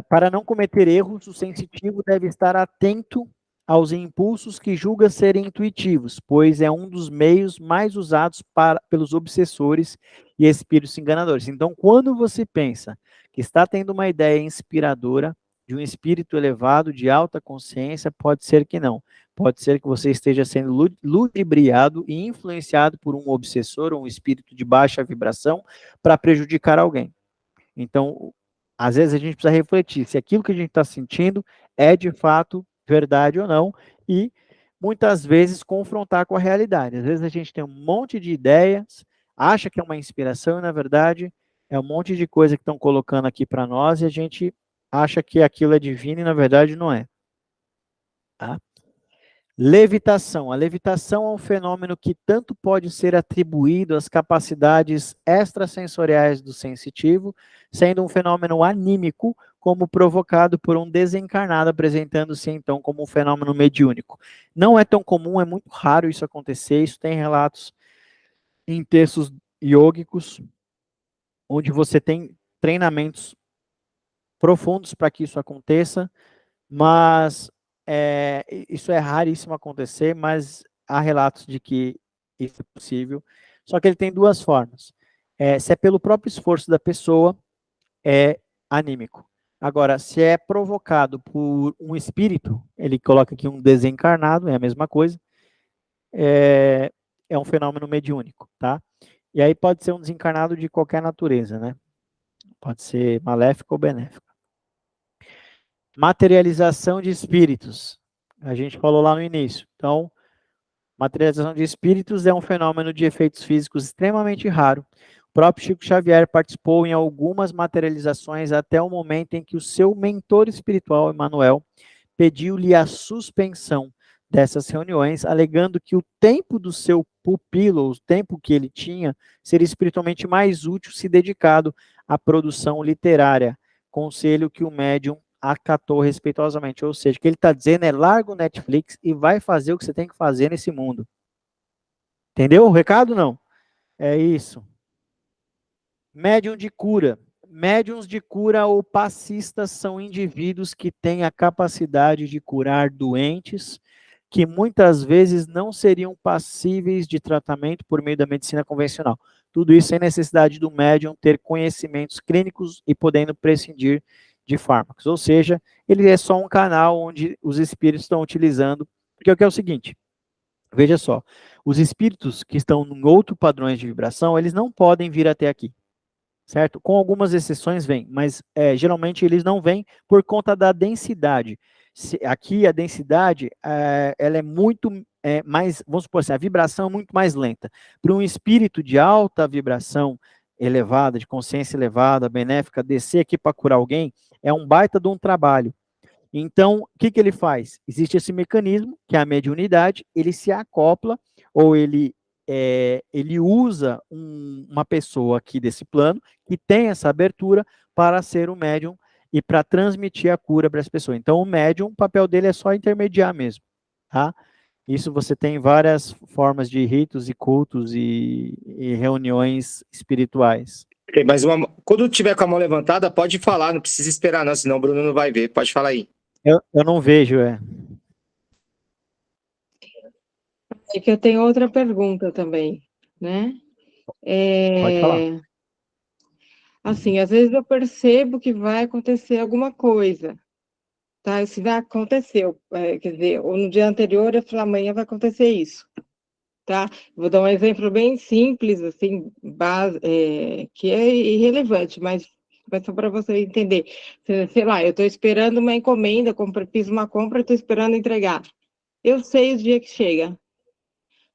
Para não cometer erros, o sensitivo deve estar atento aos impulsos que julga serem intuitivos, pois é um dos meios mais usados pelos obsessores e espíritos enganadores. Então, quando você pensa que está tendo uma ideia inspiradora de um espírito elevado, de alta consciência, pode ser que não. Pode ser que você esteja sendo ludibriado e influenciado por um obsessor ou um espírito de baixa vibração para prejudicar alguém. Então, às vezes a gente precisa refletir se aquilo que a gente está sentindo é de fato verdade ou não, e muitas vezes confrontar com a realidade. Às vezes a gente tem um monte de ideias, acha que é uma inspiração, e na verdade é um monte de coisa que estão colocando aqui para nós, e a gente acha que aquilo é divino e na verdade não é. Tá? Levitação. A levitação é um fenômeno que tanto pode ser atribuído às capacidades extrasensoriais do sensitivo, sendo um fenômeno anímico, como provocado por um desencarnado, apresentando-se então como um fenômeno mediúnico. Não é tão comum, é muito raro isso acontecer, isso tem relatos em textos iógicos, onde você tem treinamentos profundos para que isso aconteça, mas isso é raríssimo acontecer, mas há relatos de que isso é possível. Só que ele tem duas formas. Se é pelo próprio esforço da pessoa, é anímico. Agora, se é provocado por um espírito, ele coloca aqui um desencarnado, é a mesma coisa, é um fenômeno mediúnico, tá? E aí pode ser um desencarnado de qualquer natureza, né? Pode ser maléfico ou benéfico. Materialização de espíritos. A gente falou lá no início. Então, materialização de espíritos é um fenômeno de efeitos físicos extremamente raro. O próprio Chico Xavier participou em algumas materializações até o momento em que o seu mentor espiritual, Emmanuel, pediu-lhe a suspensão dessas reuniões, alegando que o tempo do seu pupilo, o tempo que ele tinha, seria espiritualmente mais útil se dedicado à produção literária, conselho que o médium acatou respeitosamente. Ou seja, o que ele está dizendo é: larga o Netflix e vai fazer o que você tem que fazer nesse mundo. Entendeu o recado? Não. É isso. Médium de cura. Médiuns de cura ou passistas são indivíduos que têm a capacidade de curar doentes que muitas vezes não seriam passíveis de tratamento por meio da medicina convencional. Tudo isso sem necessidade do médium ter conhecimentos clínicos e podendo prescindir de fármacos. Ou seja, ele é só um canal onde os espíritos estão utilizando, porque o que é o seguinte, veja só, os espíritos que estão em outros padrões de vibração, eles não podem vir até aqui, certo? Com algumas exceções vem, mas geralmente eles não vêm por conta da densidade. Aqui a densidade, ela é muito mais, vamos supor assim, a vibração é muito mais lenta. Para um espírito de alta vibração elevada, de consciência elevada, benéfica, descer aqui para curar alguém, é um baita de um trabalho. Então, o que ele faz? Existe esse mecanismo, que é a mediunidade, ele se acopla, ou ele usa uma pessoa aqui desse plano, que tem essa abertura para ser o médium e para transmitir a cura para as pessoas. Então, o médium, o papel dele é só intermediar mesmo, tá? Isso você tem várias formas de ritos e cultos e reuniões espirituais. Mas quando tiver com a mão levantada, pode falar, não precisa esperar não, senão o Bruno não vai ver. Pode falar aí. Eu não vejo, É que eu tenho outra pergunta também, né? Pode falar. Assim, às vezes eu percebo que vai acontecer alguma coisa, tá? Isso já aconteceu, quer dizer, ou no dia anterior eu falo, amanhã vai acontecer isso, tá? Vou dar um exemplo bem simples, assim, que é irrelevante, mas só para você entender. Sei lá, eu estou esperando uma encomenda, fiz uma compra, estou esperando entregar. Eu sei o dia que chega.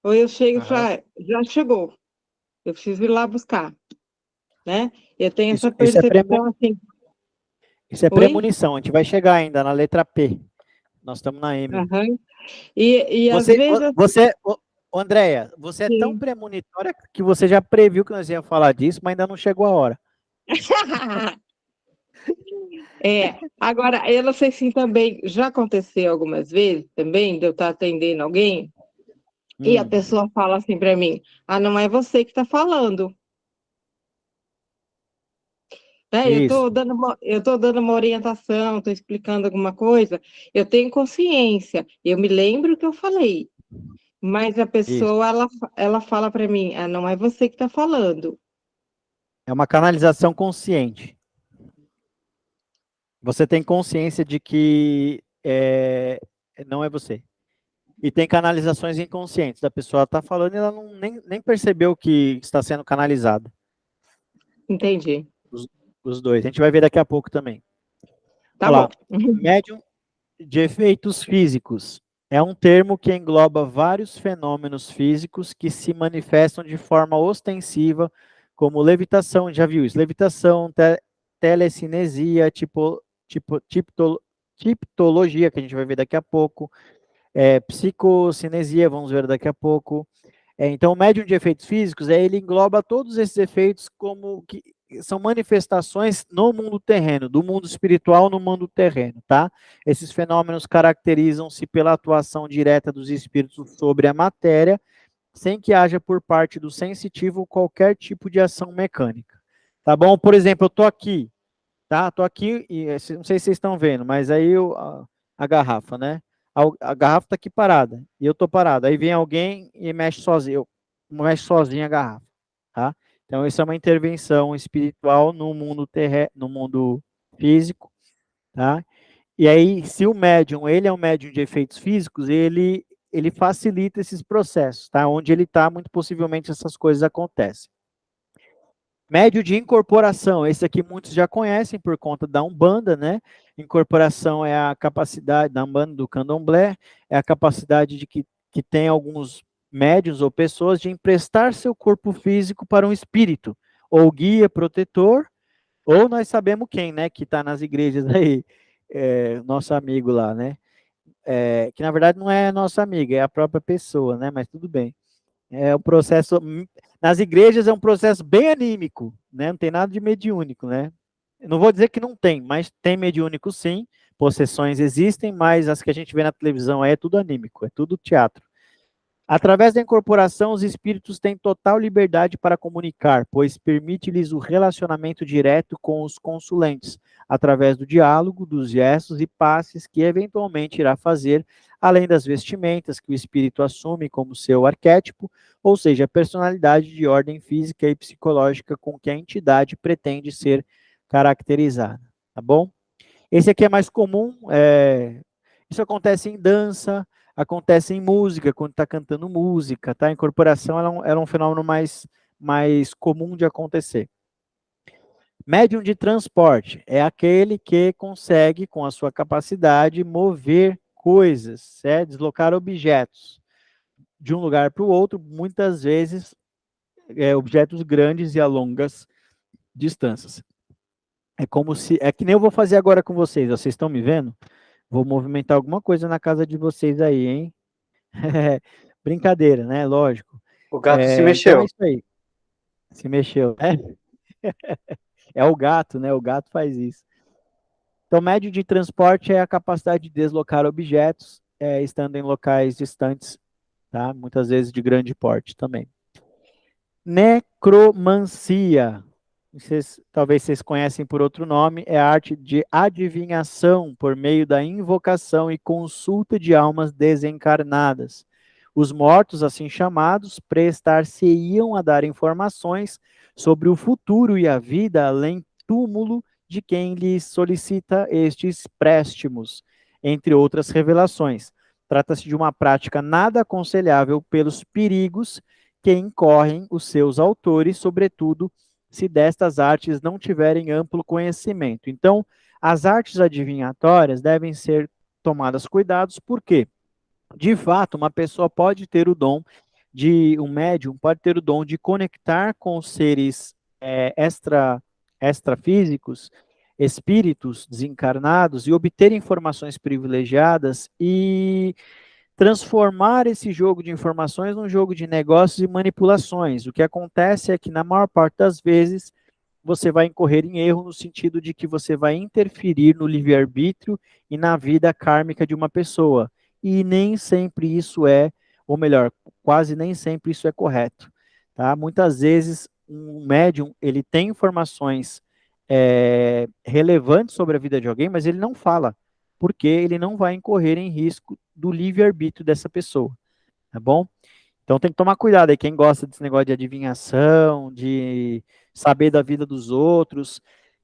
Ou eu chego e falo, já chegou, eu preciso ir lá buscar, né? Eu tenho essa percepção assim. Isso é premonição, a gente vai chegar ainda na letra P. Nós estamos na M. Uhum. E às vezes... Andréia, você é tão premonitória que você já previu que nós íamos falar disso, mas ainda não chegou a hora. Agora, eu não sei se também já aconteceu algumas vezes também, de eu estar atendendo alguém, e a pessoa fala assim para mim, não é você que está falando. Eu estou dando uma orientação, estou explicando alguma coisa, eu tenho consciência, eu me lembro o que eu falei, mas a pessoa, ela fala para mim, não é você que está falando. É uma canalização consciente. Você tem consciência de que não é você. E tem canalizações inconscientes. A pessoa está falando e ela nem percebeu que está sendo canalizada. Entendi. Os dois. A gente vai ver daqui a pouco também. Tá bom. Médium de efeitos físicos. É um termo que engloba vários fenômenos físicos que se manifestam de forma ostensiva, como levitação, já viu isso? Levitação, telecinesia, tipologia, que a gente vai ver daqui a pouco, psicocinesia, vamos ver daqui a pouco. Então, o médium de efeitos físicos, ele engloba todos esses efeitos como que são manifestações no mundo terreno, do mundo espiritual no mundo terreno, tá? Esses fenômenos caracterizam-se pela atuação direta dos espíritos sobre a matéria, sem que haja por parte do sensitivo qualquer tipo de ação mecânica. Tá bom? Por exemplo, eu tô aqui, tá? Tô aqui, e não sei se vocês estão vendo, mas aí a garrafa, né? A garrafa está aqui parada, e eu estou parado. Aí vem alguém e mexe sozinho, mexe sozinho a garrafa, tá? Então, isso é uma intervenção espiritual no mundo no mundo físico, tá? E aí, se o médium, ele é um médium de efeitos físicos, ele facilita esses processos, tá? Onde ele está, muito possivelmente essas coisas acontecem. Médio de incorporação, esse aqui muitos já conhecem por conta da Umbanda, né? Incorporação é a capacidade da Umbanda, do Candomblé, é a capacidade de que tem alguns médiuns ou pessoas de emprestar seu corpo físico para um espírito, ou guia protetor, ou nós sabemos quem, né? Que está nas igrejas aí, nosso amigo lá, né? Que na verdade não é nosso amigo, é a própria pessoa, né? Mas tudo bem. É um processo, nas igrejas é um processo bem anímico, né? Não tem nada de mediúnico, né? Eu não vou dizer que não tem, mas tem mediúnico sim, possessões existem, mas as que a gente vê na televisão é tudo anímico, é tudo teatro. Através da incorporação, os espíritos têm total liberdade para comunicar, pois permite-lhes o relacionamento direto com os consulentes, através do diálogo, dos gestos e passes que eventualmente irá fazer, além das vestimentas que o espírito assume como seu arquétipo, ou seja, a personalidade de ordem física e psicológica com que a entidade pretende ser caracterizada. Tá bom? Esse aqui é mais comum, isso acontece em dança, acontece em música, quando está cantando música, tá? A incorporação era um fenômeno mais comum de acontecer. Médium de transporte é aquele que consegue, com a sua capacidade, mover coisas, deslocar objetos de um lugar para o outro, muitas vezes objetos grandes e a longas distâncias. É que nem eu vou fazer agora com vocês. Vocês estão me vendo? Vou movimentar alguma coisa na casa de vocês aí, hein? Brincadeira, né? Lógico. O gato se Então é mexeu. isso aí. Se mexeu, né? É o gato, né? O gato faz isso. Então, médio de transporte é a capacidade de deslocar objetos, estando em locais distantes, tá? Muitas vezes de grande porte também. Necromancia. Talvez vocês conhecem por outro nome, é a arte de adivinhação por meio da invocação e consulta de almas desencarnadas. Os mortos, assim chamados, prestar-se-iam a dar informações sobre o futuro e a vida além túmulo de quem lhes solicita estes préstimos, entre outras revelações. Trata-se de uma prática nada aconselhável pelos perigos que incorrem os seus autores, sobretudo se destas artes não tiverem amplo conhecimento. Então, as artes adivinhatórias devem ser tomadas cuidados, porque, de fato, uma pessoa pode ter o dom um médium pode ter o dom de conectar com seres extrafísicos, espíritos desencarnados, e obter informações privilegiadas e transformar esse jogo de informações num jogo de negócios e manipulações. O que acontece é que, na maior parte das vezes, você vai incorrer em erro no sentido de que você vai interferir no livre-arbítrio e na vida kármica de uma pessoa. E nem sempre isso ou melhor, quase nem sempre isso é correto. Tá? Muitas vezes, um médium, ele tem informações relevantes sobre a vida de alguém, mas ele não fala, porque ele não vai incorrer em risco do livre-arbítrio dessa pessoa, tá bom? Então tem que tomar cuidado aí, quem gosta desse negócio de adivinhação, de saber da vida dos outros,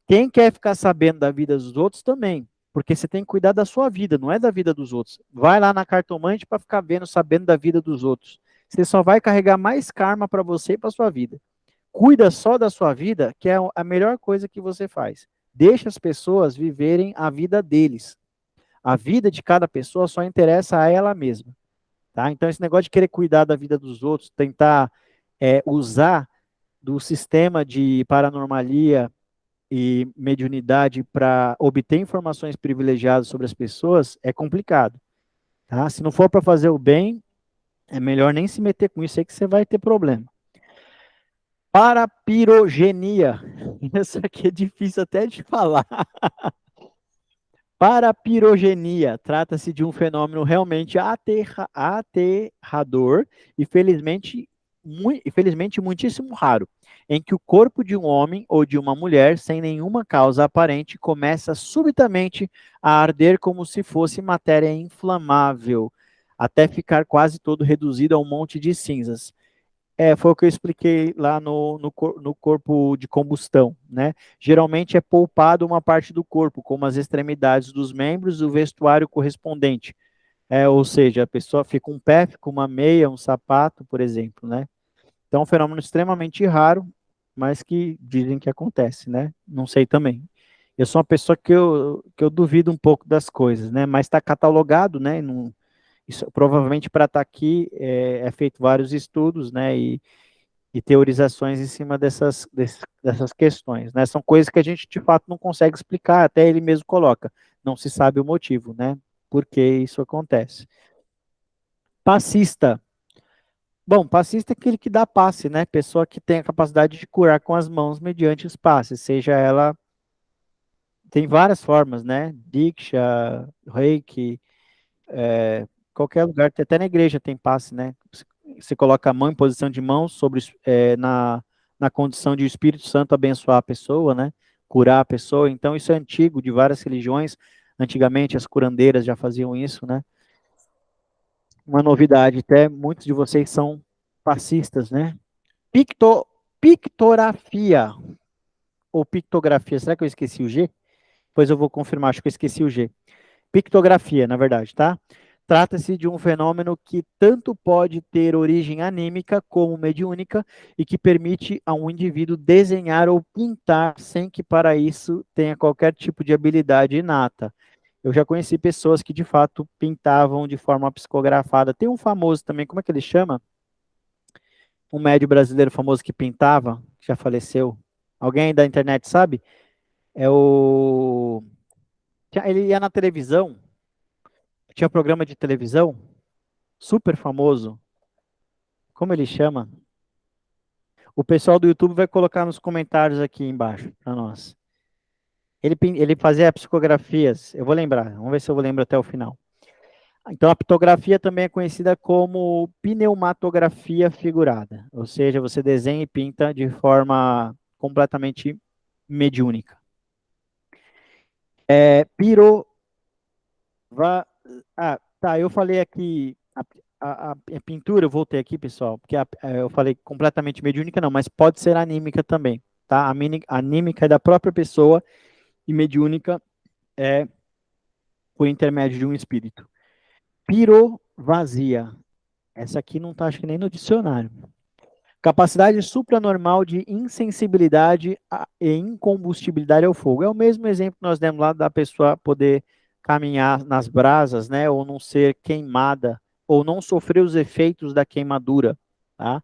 quem quer ficar sabendo da vida dos outros também, porque você tem que cuidar da sua vida, não é da vida dos outros. Vai lá na cartomante para ficar sabendo da vida dos outros. Você só vai carregar mais karma para você e para sua vida. Cuida só da sua vida, que é a melhor coisa que você faz. Deixa as pessoas viverem a vida deles. A vida de cada pessoa só interessa a ela mesma. Tá? Então, esse negócio de querer cuidar da vida dos outros, tentar usar do sistema de paranormalia e mediunidade para obter informações privilegiadas sobre as pessoas é complicado. Tá? Se não for para fazer o bem, é melhor nem se meter com isso aí que você vai ter problema. Parapirogenia. Isso aqui é difícil até de falar. Parapirogenia. Trata-se de um fenômeno realmente aterrador e felizmente muitíssimo raro, em que o corpo de um homem ou de uma mulher, sem nenhuma causa aparente, começa subitamente a arder como se fosse matéria inflamável, até ficar quase todo reduzido a um monte de cinzas. Foi o que eu expliquei lá no corpo de combustão, né? Geralmente é poupado uma parte do corpo, como as extremidades dos membros e o vestuário correspondente. Ou seja, a pessoa fica um pé, fica uma meia, um sapato, por exemplo, né? Então, é um fenômeno extremamente raro, mas que dizem que acontece, né? Não sei também. Eu sou uma pessoa que eu duvido um pouco das coisas, né? Mas está catalogado, né? Isso, provavelmente para estar aqui é feito vários estudos, né, e teorizações em cima dessas questões, né, são coisas que a gente de fato não consegue explicar, até ele mesmo coloca, não se sabe o motivo, né, por que isso acontece. Passista. Bom, passista é aquele que dá passe, né, pessoa que tem a capacidade de curar com as mãos mediante os passes, seja ela, tem várias formas, né, Diksha, Reiki, qualquer lugar, até na igreja tem passe, né? Você coloca a mão em posição de mão na condição de o Espírito Santo abençoar a pessoa, né? Curar a pessoa. Então, isso é antigo, de várias religiões. Antigamente, as curandeiras já faziam isso, né? Uma novidade, até muitos de vocês são passistas, né? Pictografia, ou pictografia, será que eu esqueci o G? Depois eu vou confirmar, acho que eu esqueci o G. Pictografia, na verdade, tá? Trata-se de um fenômeno que tanto pode ter origem anímica como mediúnica e que permite a um indivíduo desenhar ou pintar sem que para isso tenha qualquer tipo de habilidade inata. Eu já conheci pessoas que de fato pintavam de forma psicografada. Tem um famoso também, como é que ele chama? Um médium brasileiro famoso que pintava, que já faleceu. Alguém da internet sabe? É o... Ele ia na televisão, tinha um programa de televisão, super famoso. Como ele chama? O pessoal do YouTube vai colocar nos comentários aqui embaixo para nós. Ele fazia psicografias, eu vou lembrar, vamos ver se eu vou lembrar até o final. Então, a pictografia também é conhecida como pneumatografia figurada, ou seja, você desenha e pinta de forma completamente mediúnica. Piro tá, eu falei aqui, a pintura, eu voltei aqui, pessoal, porque eu falei completamente mediúnica, não, mas pode ser anímica também, tá? A anímica é da própria pessoa e mediúnica é por intermédio de um espírito. Pirovazia, essa aqui não tá, acho que nem no dicionário. Capacidade supranormal de insensibilidade e incombustibilidade ao fogo. É o mesmo exemplo que nós demos lá da pessoa poder caminhar nas brasas, né, ou não ser queimada, ou não sofrer os efeitos da queimadura, tá?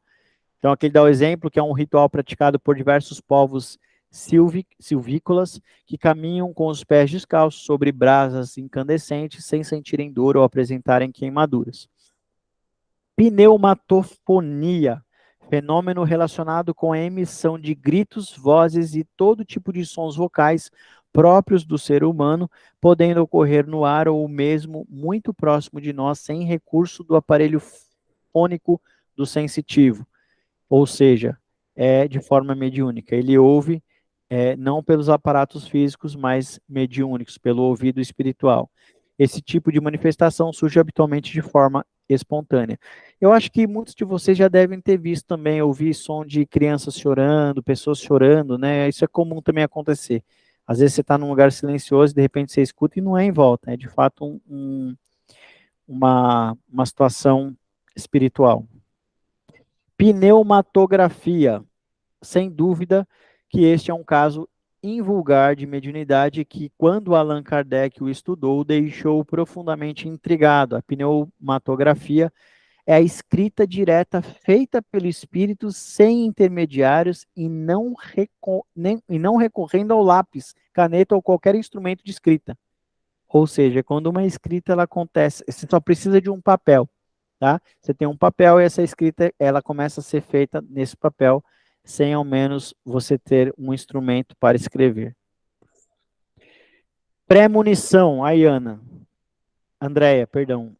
Então, aqui ele dá o exemplo que é um ritual praticado por diversos povos silvícolas que caminham com os pés descalços sobre brasas incandescentes sem sentirem dor ou apresentarem queimaduras. Pneumatofonia, fenômeno relacionado com a emissão de gritos, vozes e todo tipo de sons vocais próprios do ser humano, podendo ocorrer no ar ou mesmo muito próximo de nós, sem recurso do aparelho fônico do sensitivo, ou seja, de forma mediúnica. Ele ouve não pelos aparatos físicos, mas mediúnicos, pelo ouvido espiritual. Esse tipo de manifestação surge habitualmente de forma espontânea. Eu acho que muitos de vocês já devem ter visto também, ouvir som de crianças chorando, pessoas chorando, né? Isso é comum também acontecer. Às vezes você está num lugar silencioso, de repente você escuta e não é em volta, é de fato uma situação espiritual. Pneumatografia, sem dúvida que este é um caso invulgar de mediunidade que, quando Allan Kardec o estudou, deixou profundamente intrigado. A pneumatografia é a escrita direta feita pelo espírito sem intermediários e não recorrendo ao lápis, caneta ou qualquer instrumento de escrita. Ou seja, quando uma escrita ela acontece, você só precisa de um papel, tá? Você tem um papel e essa escrita ela começa a ser feita nesse papel, sem ao menos você ter um instrumento para escrever. Premonição, aí Andréia, perdão.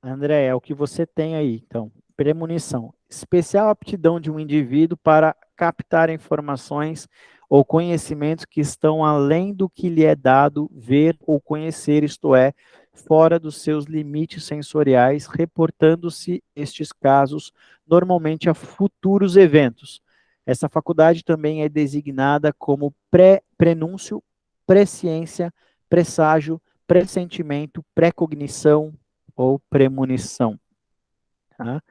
Andréia, é o que você tem aí, então. Premonição. Especial aptidão de um indivíduo para captar informações ou conhecimentos que estão além do que lhe é dado ver ou conhecer, isto é, fora dos seus limites sensoriais, reportando-se estes casos normalmente a futuros eventos. Essa faculdade também é designada como prenúncio, presciência, presságio, pressentimento, precognição ou premonição. Tá?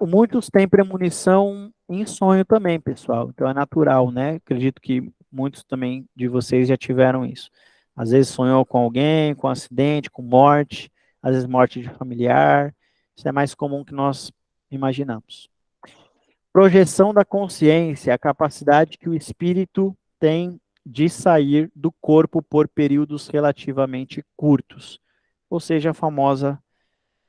Muitos têm premonição em sonho também, pessoal. Então é natural, né? Acredito que muitos também de vocês já tiveram isso. Às vezes sonhou com alguém, com acidente, com morte, às vezes morte de familiar. Isso é mais comum que nós imaginamos. Projeção da consciência, a capacidade que o espírito tem de sair do corpo por períodos relativamente curtos. Ou seja, a famosa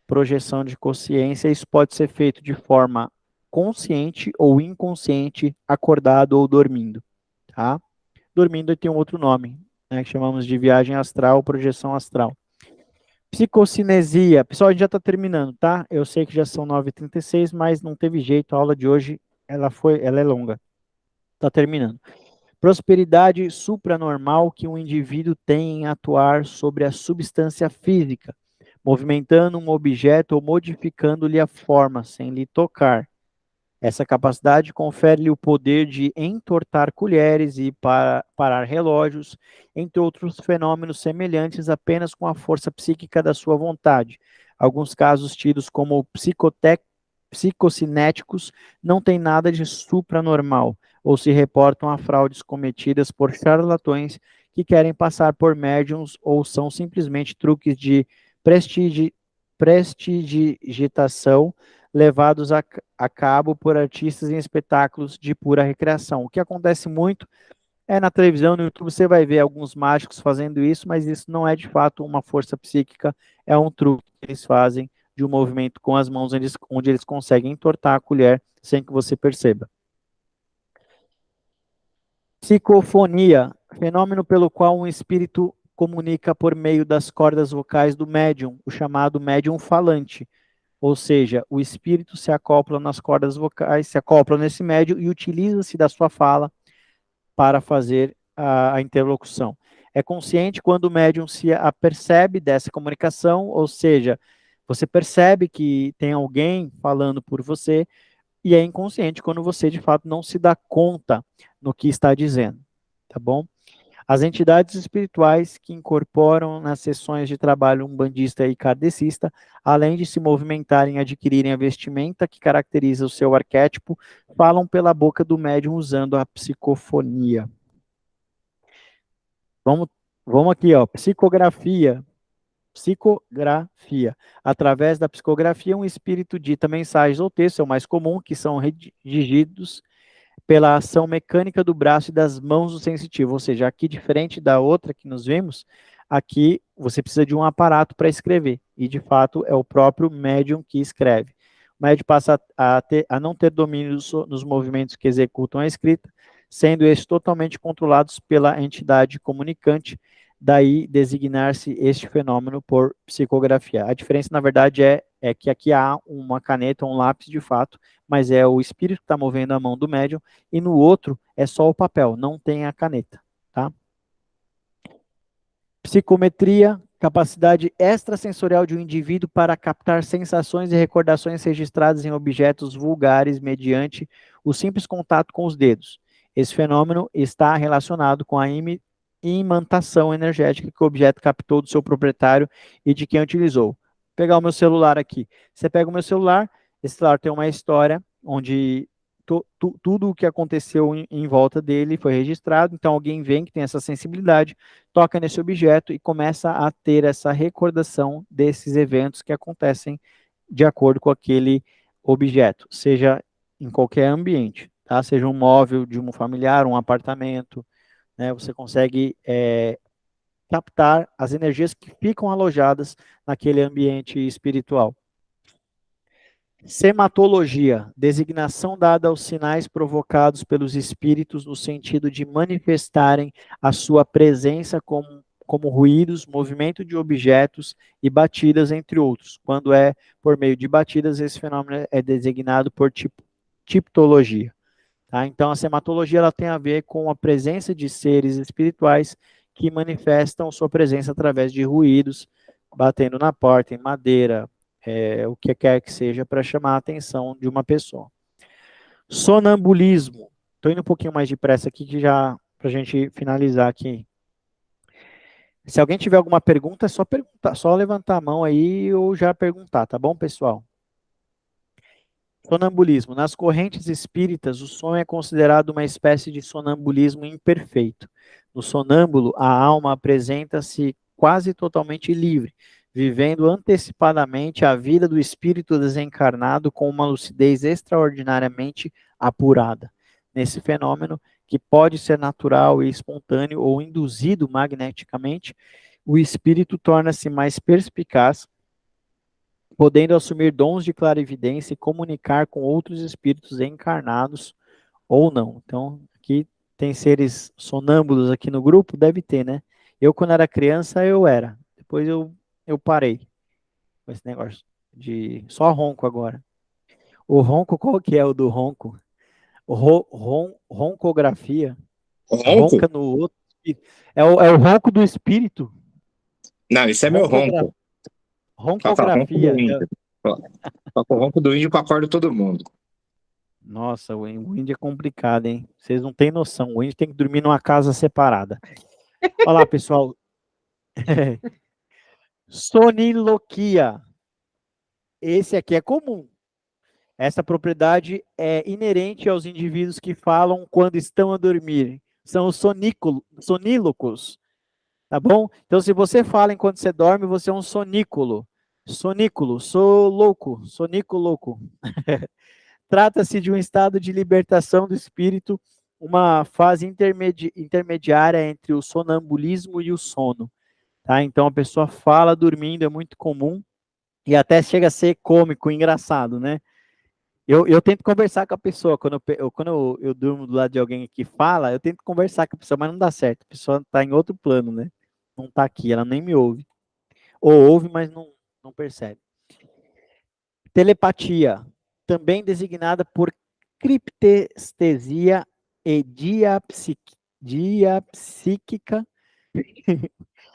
projeção de consciência. Isso pode ser feito de forma consciente ou inconsciente, acordado ou dormindo, tá? Dormindo tem um outro nome, né, que chamamos de viagem astral, projeção astral. Psicocinesia. Pessoal, a gente já está terminando, tá? Eu sei que já são 9h36, mas não teve jeito, a aula de hoje, ela é longa. Está terminando. Prosperidade supranormal que um indivíduo tem em atuar sobre a substância física, movimentando um objeto ou modificando-lhe a forma, sem lhe tocar. Essa capacidade confere-lhe o poder de entortar colheres e parar relógios, entre outros fenômenos semelhantes apenas com a força psíquica da sua vontade. Alguns casos tidos como psicocinéticos não têm nada de supranormal, ou se reportam a fraudes cometidas por charlatões que querem passar por médiums ou são simplesmente truques de prestidigitação levados a cabo por artistas em espetáculos de pura recreação. O que acontece muito é na televisão, no YouTube, você vai ver alguns mágicos fazendo isso, mas isso não é de fato uma força psíquica, é um truque que eles fazem de um movimento com as mãos, onde eles conseguem entortar a colher sem que você perceba. Psicofonia, fenômeno pelo qual um espírito comunica por meio das cordas vocais do médium, o chamado médium falante. Ou seja, o espírito se acopla nas cordas vocais, se acopla nesse médium e utiliza-se da sua fala para fazer a interlocução. É consciente quando o médium se apercebe dessa comunicação, ou seja, você percebe que tem alguém falando por você, e é inconsciente quando você, de fato, não se dá conta no que está dizendo, tá bom? As entidades espirituais que incorporam nas sessões de trabalho umbandista e kardecista, além de se movimentarem e adquirirem a vestimenta que caracteriza o seu arquétipo, falam pela boca do médium usando a psicofonia. Vamos aqui, ó, psicografia. Psicografia. Através da psicografia, um espírito dita mensagens ou textos, é o mais comum, que são redigidos pela ação mecânica do braço e das mãos do sensitivo. Ou seja, aqui, diferente da outra que nos vimos, aqui você precisa de um aparato para escrever. E, de fato, é o próprio médium que escreve. O médium passa a não ter domínio nos movimentos que executam a escrita, sendo estes totalmente controlados pela entidade comunicante, daí designar-se este fenômeno por psicografia. A diferença, na verdade, é que aqui há uma caneta, um lápis de fato, mas é o espírito que está movendo a mão do médium, e no outro é só o papel, não tem a caneta, tá? Psicometria, capacidade extrasensorial de um indivíduo para captar sensações e recordações registradas em objetos vulgares mediante o simples contato com os dedos. Esse fenômeno está relacionado com a imantação energética que o objeto captou do seu proprietário e de quem utilizou. Vou pegar o meu celular aqui. Você pega o meu celular, esse celular tem uma história onde tudo o que aconteceu em volta dele foi registrado, então alguém vem que tem essa sensibilidade, toca nesse objeto e começa a ter essa recordação desses eventos que acontecem de acordo com aquele objeto, seja em qualquer ambiente, tá? Seja um móvel de um familiar, um apartamento, né? Você consegue captar as energias que ficam alojadas naquele ambiente espiritual. Sematologia, designação dada aos sinais provocados pelos espíritos no sentido de manifestarem a sua presença como ruídos, movimento de objetos e batidas, entre outros. Quando é por meio de batidas, esse fenômeno é designado por tipologia. Tá? Então, a sematologia ela tem a ver com a presença de seres espirituais que manifestam sua presença através de ruídos, batendo na porta, em madeira, o que quer que seja, para chamar a atenção de uma pessoa. Sonambulismo. Estou indo um pouquinho mais depressa aqui, que já para a gente finalizar aqui. Se alguém tiver alguma pergunta, é só perguntar, só levantar a mão aí ou já perguntar, tá bom, pessoal? Sonambulismo. Nas correntes espíritas, o sonho é considerado uma espécie de sonambulismo imperfeito. No sonâmbulo, a alma apresenta-se quase totalmente livre, vivendo antecipadamente a vida do espírito desencarnado com uma lucidez extraordinariamente apurada. Nesse fenômeno, que pode ser natural e espontâneo ou induzido magneticamente, o espírito torna-se mais perspicaz, podendo assumir dons de clarividência e comunicar com outros espíritos encarnados ou não. Então, aqui tem seres sonâmbulos aqui no grupo? Deve ter, né? Eu, quando era criança, eu era. Depois eu parei com esse negócio de só ronco agora. O ronco, qual que é o do ronco? Roncografia. Ronco? Ronca no outro espírito. É o ronco do espírito. Não, isso é meu ronco. Ronco do Roncografia. índio. Toca o ronco do índio que eu acordo todo mundo. Nossa, o Wind é complicado, hein? Vocês não têm noção. O Wind tem que dormir numa casa separada. Olha lá, pessoal. Soniloquia. Esse aqui é comum. Essa propriedade é inerente aos indivíduos que falam quando estão a dormir. São os sonílocos, tá bom? Então, se você fala enquanto você dorme, você é um sonículo. Sonículo, sou louco, sonículo louco. Trata-se de um estado de libertação do espírito, uma fase intermediária entre o sonambulismo e o sono. Tá? Então, a pessoa fala dormindo, é muito comum, e até chega a ser cômico, engraçado, né? Eu tento conversar com a pessoa, quando eu durmo do lado de alguém que fala, eu tento conversar com a pessoa, mas não dá certo, a pessoa está em outro plano, né? Não está aqui, ela nem me ouve. Ou ouve, mas não percebe. Telepatia, também designada por criptestesia e diapsíquica.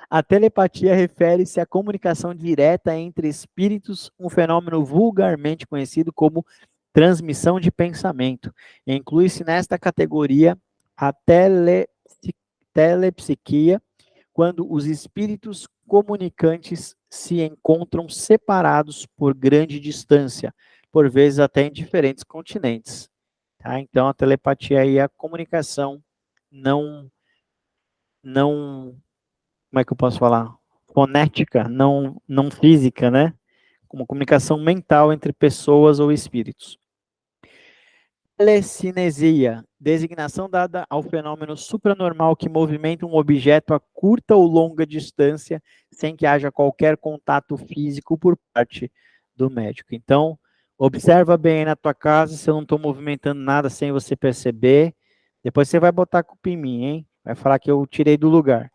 A telepatia refere-se à comunicação direta entre espíritos, um fenômeno vulgarmente conhecido como transmissão de pensamento. Inclui-se nesta categoria a telepsiquia, quando os espíritos comunicantes se encontram separados por grande distância, por vezes até em diferentes continentes. Tá? Então, a telepatia aí é a comunicação não, como é que eu posso falar? Fonética, não física, né? Uma comunicação mental entre pessoas ou espíritos. Telecinesia, designação dada ao fenômeno supranormal que movimenta um objeto a curta ou longa distância, sem que haja qualquer contato físico por parte do médico. Então, observa bem aí na tua casa se eu não estou movimentando nada sem você perceber. Depois você vai botar a culpa em mim, hein? Vai falar que eu tirei do lugar.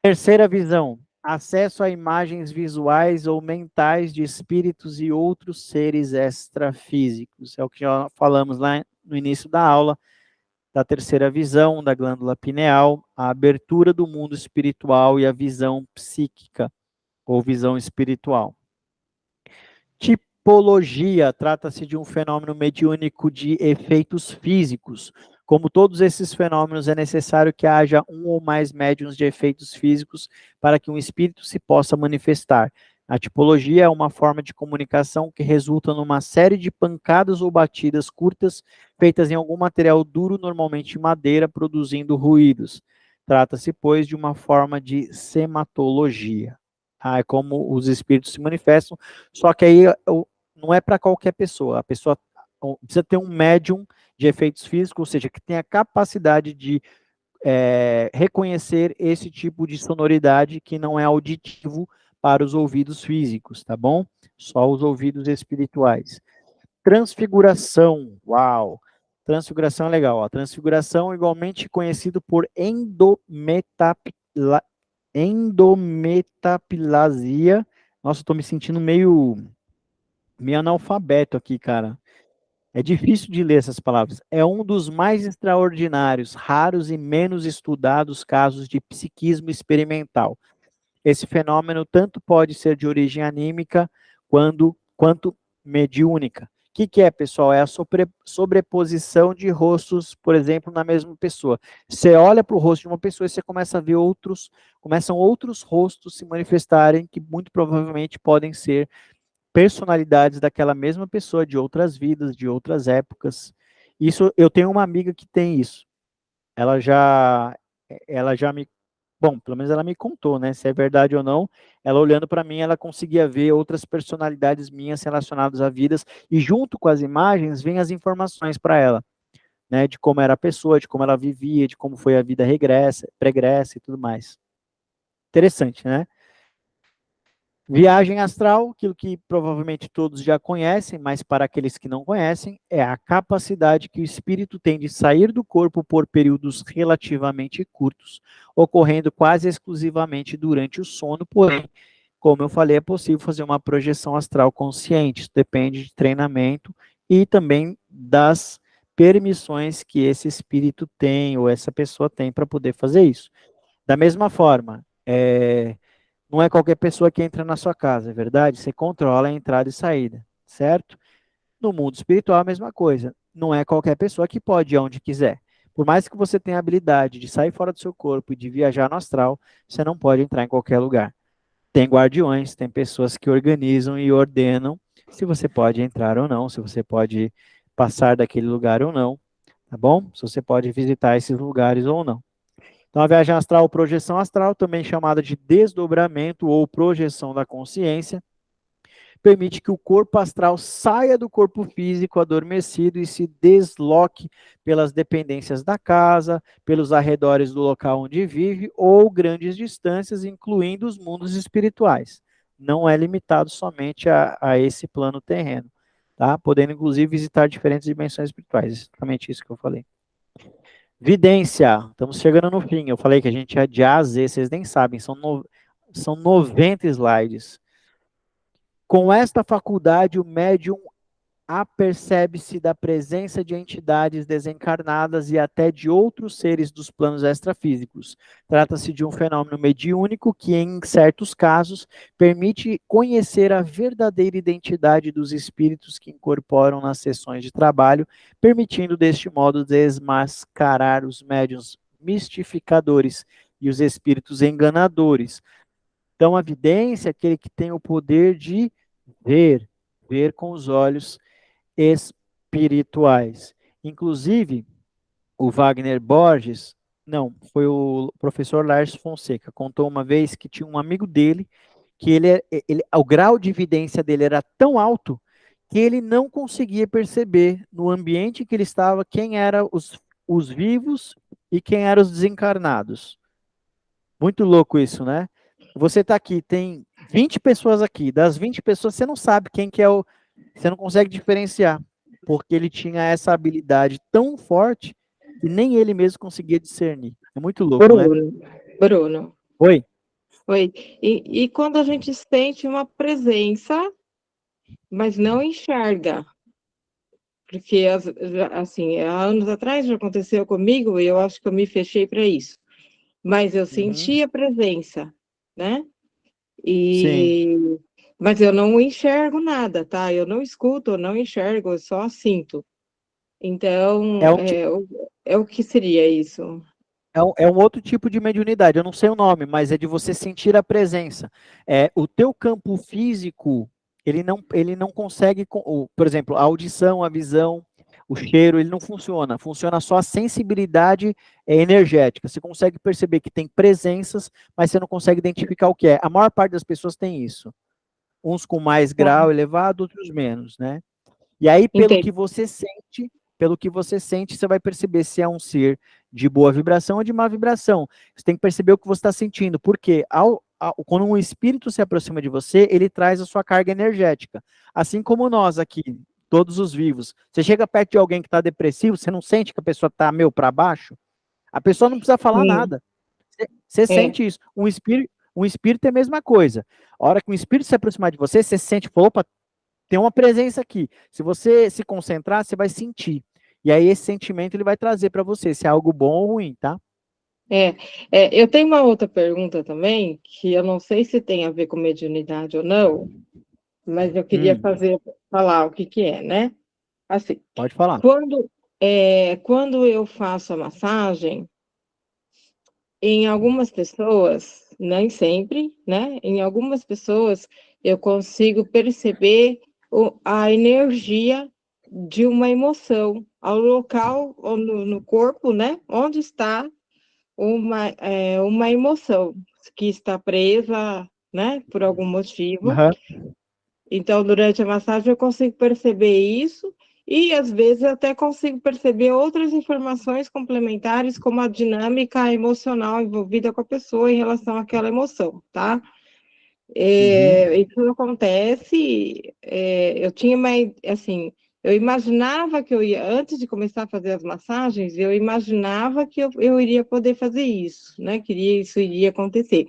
Terceira visão, acesso a imagens visuais ou mentais de espíritos e outros seres extrafísicos. É o que já falamos lá no início da aula, da terceira visão, da glândula pineal, a abertura do mundo espiritual e a visão psíquica, ou visão espiritual. Tipologia, trata-se de um fenômeno mediúnico de efeitos físicos. Como todos esses fenômenos, é necessário que haja um ou mais médiuns de efeitos físicos para que um espírito se possa manifestar. A tipologia é uma forma de comunicação que resulta numa série de pancadas ou batidas curtas, feitas em algum material duro, normalmente madeira, produzindo ruídos. Trata-se, pois, de uma forma de sematologia. É como os espíritos se manifestam, só que aí não é para qualquer pessoa. A pessoa precisa ter um médium de efeitos físicos, ou seja, que tenha capacidade de reconhecer esse tipo de sonoridade que não é auditivo para os ouvidos físicos, tá bom? Só os ouvidos espirituais. Transfiguração, uau! Transfiguração é legal, ó. Transfiguração igualmente conhecido por endometaplasia. Nossa, eu tô me sentindo meio analfabeto aqui, cara. É difícil de ler essas palavras. É um dos mais extraordinários, raros e menos estudados casos de psiquismo experimental. Esse fenômeno tanto pode ser de origem anímica quanto mediúnica. O que é, pessoal? É a sobreposição de rostos, por exemplo, na mesma pessoa. Você olha para o rosto de uma pessoa e você começa a ver começam outros rostos se manifestarem que muito provavelmente podem ser personalidades daquela mesma pessoa, de outras vidas, de outras épocas. Isso, eu tenho uma amiga que tem isso. Ela já me, bom, pelo menos ela me contou, né, se é verdade ou não. Ela olhando para mim, ela conseguia ver outras personalidades minhas relacionadas a vidas, e junto com as imagens, vem as informações para ela, né, de como era a pessoa, de como ela vivia, de como foi a vida pregressa e tudo mais. Interessante, né? Viagem astral, aquilo que provavelmente todos já conhecem, mas para aqueles que não conhecem, é a capacidade que o espírito tem de sair do corpo por períodos relativamente curtos, ocorrendo quase exclusivamente durante o sono, porém, como eu falei, é possível fazer uma projeção astral consciente, isso depende de treinamento e também das permissões que esse espírito tem, ou essa pessoa tem para poder fazer isso. Da mesma forma, não é qualquer pessoa que entra na sua casa, é verdade? Você controla a entrada e saída, certo? No mundo espiritual, a mesma coisa. Não é qualquer pessoa que pode ir onde quiser. Por mais que você tenha a habilidade de sair fora do seu corpo e de viajar no astral, você não pode entrar em qualquer lugar. Tem guardiões, tem pessoas que organizam e ordenam se você pode entrar ou não, se você pode passar daquele lugar ou não, tá bom? Se você pode visitar esses lugares ou não. Então, a viagem astral ou projeção astral, também chamada de desdobramento ou projeção da consciência, permite que o corpo astral saia do corpo físico adormecido e se desloque pelas dependências da casa, pelos arredores do local onde vive ou grandes distâncias, incluindo os mundos espirituais. Não é limitado somente a esse plano terreno, tá? Podendo, inclusive, visitar diferentes dimensões espirituais. Exatamente isso que eu falei. Vidência. Estamos chegando no fim. Eu falei que a gente é de A a Z, vocês nem sabem, são 90 slides. Com esta faculdade, o médium apercebe-se da presença de entidades desencarnadas e até de outros seres dos planos extrafísicos. Trata-se de um fenômeno mediúnico que, em certos casos, permite conhecer a verdadeira identidade dos espíritos que incorporam nas sessões de trabalho, permitindo, deste modo, desmascarar os médiuns mistificadores e os espíritos enganadores. Então, a vidência é aquele que tem o poder de ver com os olhos espirituais. Inclusive, o Wagner Borges, não, foi o professor Lars Fonseca, contou uma vez que tinha um amigo dele, que o grau de evidência dele era tão alto que ele não conseguia perceber no ambiente que ele estava quem eram os vivos e quem eram os desencarnados. Muito louco isso, né? Você está aqui, tem 20 pessoas aqui, das 20 pessoas você não sabe quem que é o... Você não consegue diferenciar, porque ele tinha essa habilidade tão forte que nem ele mesmo conseguia discernir. É muito louco, né? Bruno. Oi? Oi. E quando a gente sente uma presença, mas não enxerga, porque, assim, há anos atrás já aconteceu comigo e eu acho que eu me fechei para isso. Mas eu senti a presença, né? Sim. Mas eu não enxergo nada, tá? Eu não escuto, eu não enxergo, eu só sinto. Então, É um, é o que seria isso? é um outro tipo de mediunidade, eu não sei o nome, mas é de você sentir a presença. O teu campo físico, ele não consegue, por exemplo, a audição, a visão, o cheiro, ele não funciona. Funciona só a sensibilidade energética. Você consegue perceber que tem presenças, mas você não consegue identificar o que é. A maior parte das pessoas tem isso. Uns com mais grau elevado, outros menos, né? E aí, Entendi. pelo que você sente, você vai perceber se é um ser de boa vibração ou de má vibração. Você tem que perceber o que você está sentindo, porque quando um espírito se aproxima de você, ele traz a sua carga energética. Assim como nós aqui, todos os vivos. Você chega perto de alguém que está depressivo, você não sente que a pessoa está meio para baixo? A pessoa não precisa falar nada. Você sente isso. Um espírito é a mesma coisa. A hora que um espírito se aproximar de você, você sente, opa, tem uma presença aqui. Se você se concentrar, você vai sentir. E aí esse sentimento ele vai trazer para você se é algo bom ou ruim, tá? Eu tenho uma outra pergunta também, que eu não sei se tem a ver com mediunidade ou não, mas eu queria falar o que é, né? Assim, Pode falar. quando eu faço a massagem, em algumas pessoas, nem sempre, né? Em algumas pessoas eu consigo perceber a energia de uma emoção ao local ou no corpo, né? Onde está uma emoção que está presa, né? Por algum motivo. Uhum. Então, durante a massagem eu consigo perceber isso e, às vezes, eu até consigo perceber outras informações complementares, como a dinâmica emocional envolvida com a pessoa em relação àquela emoção, tá? Isso acontece, eu tinha assim, eu imaginava que eu ia, antes de começar a fazer as massagens, eu imaginava que eu iria poder fazer isso, né? Isso iria acontecer.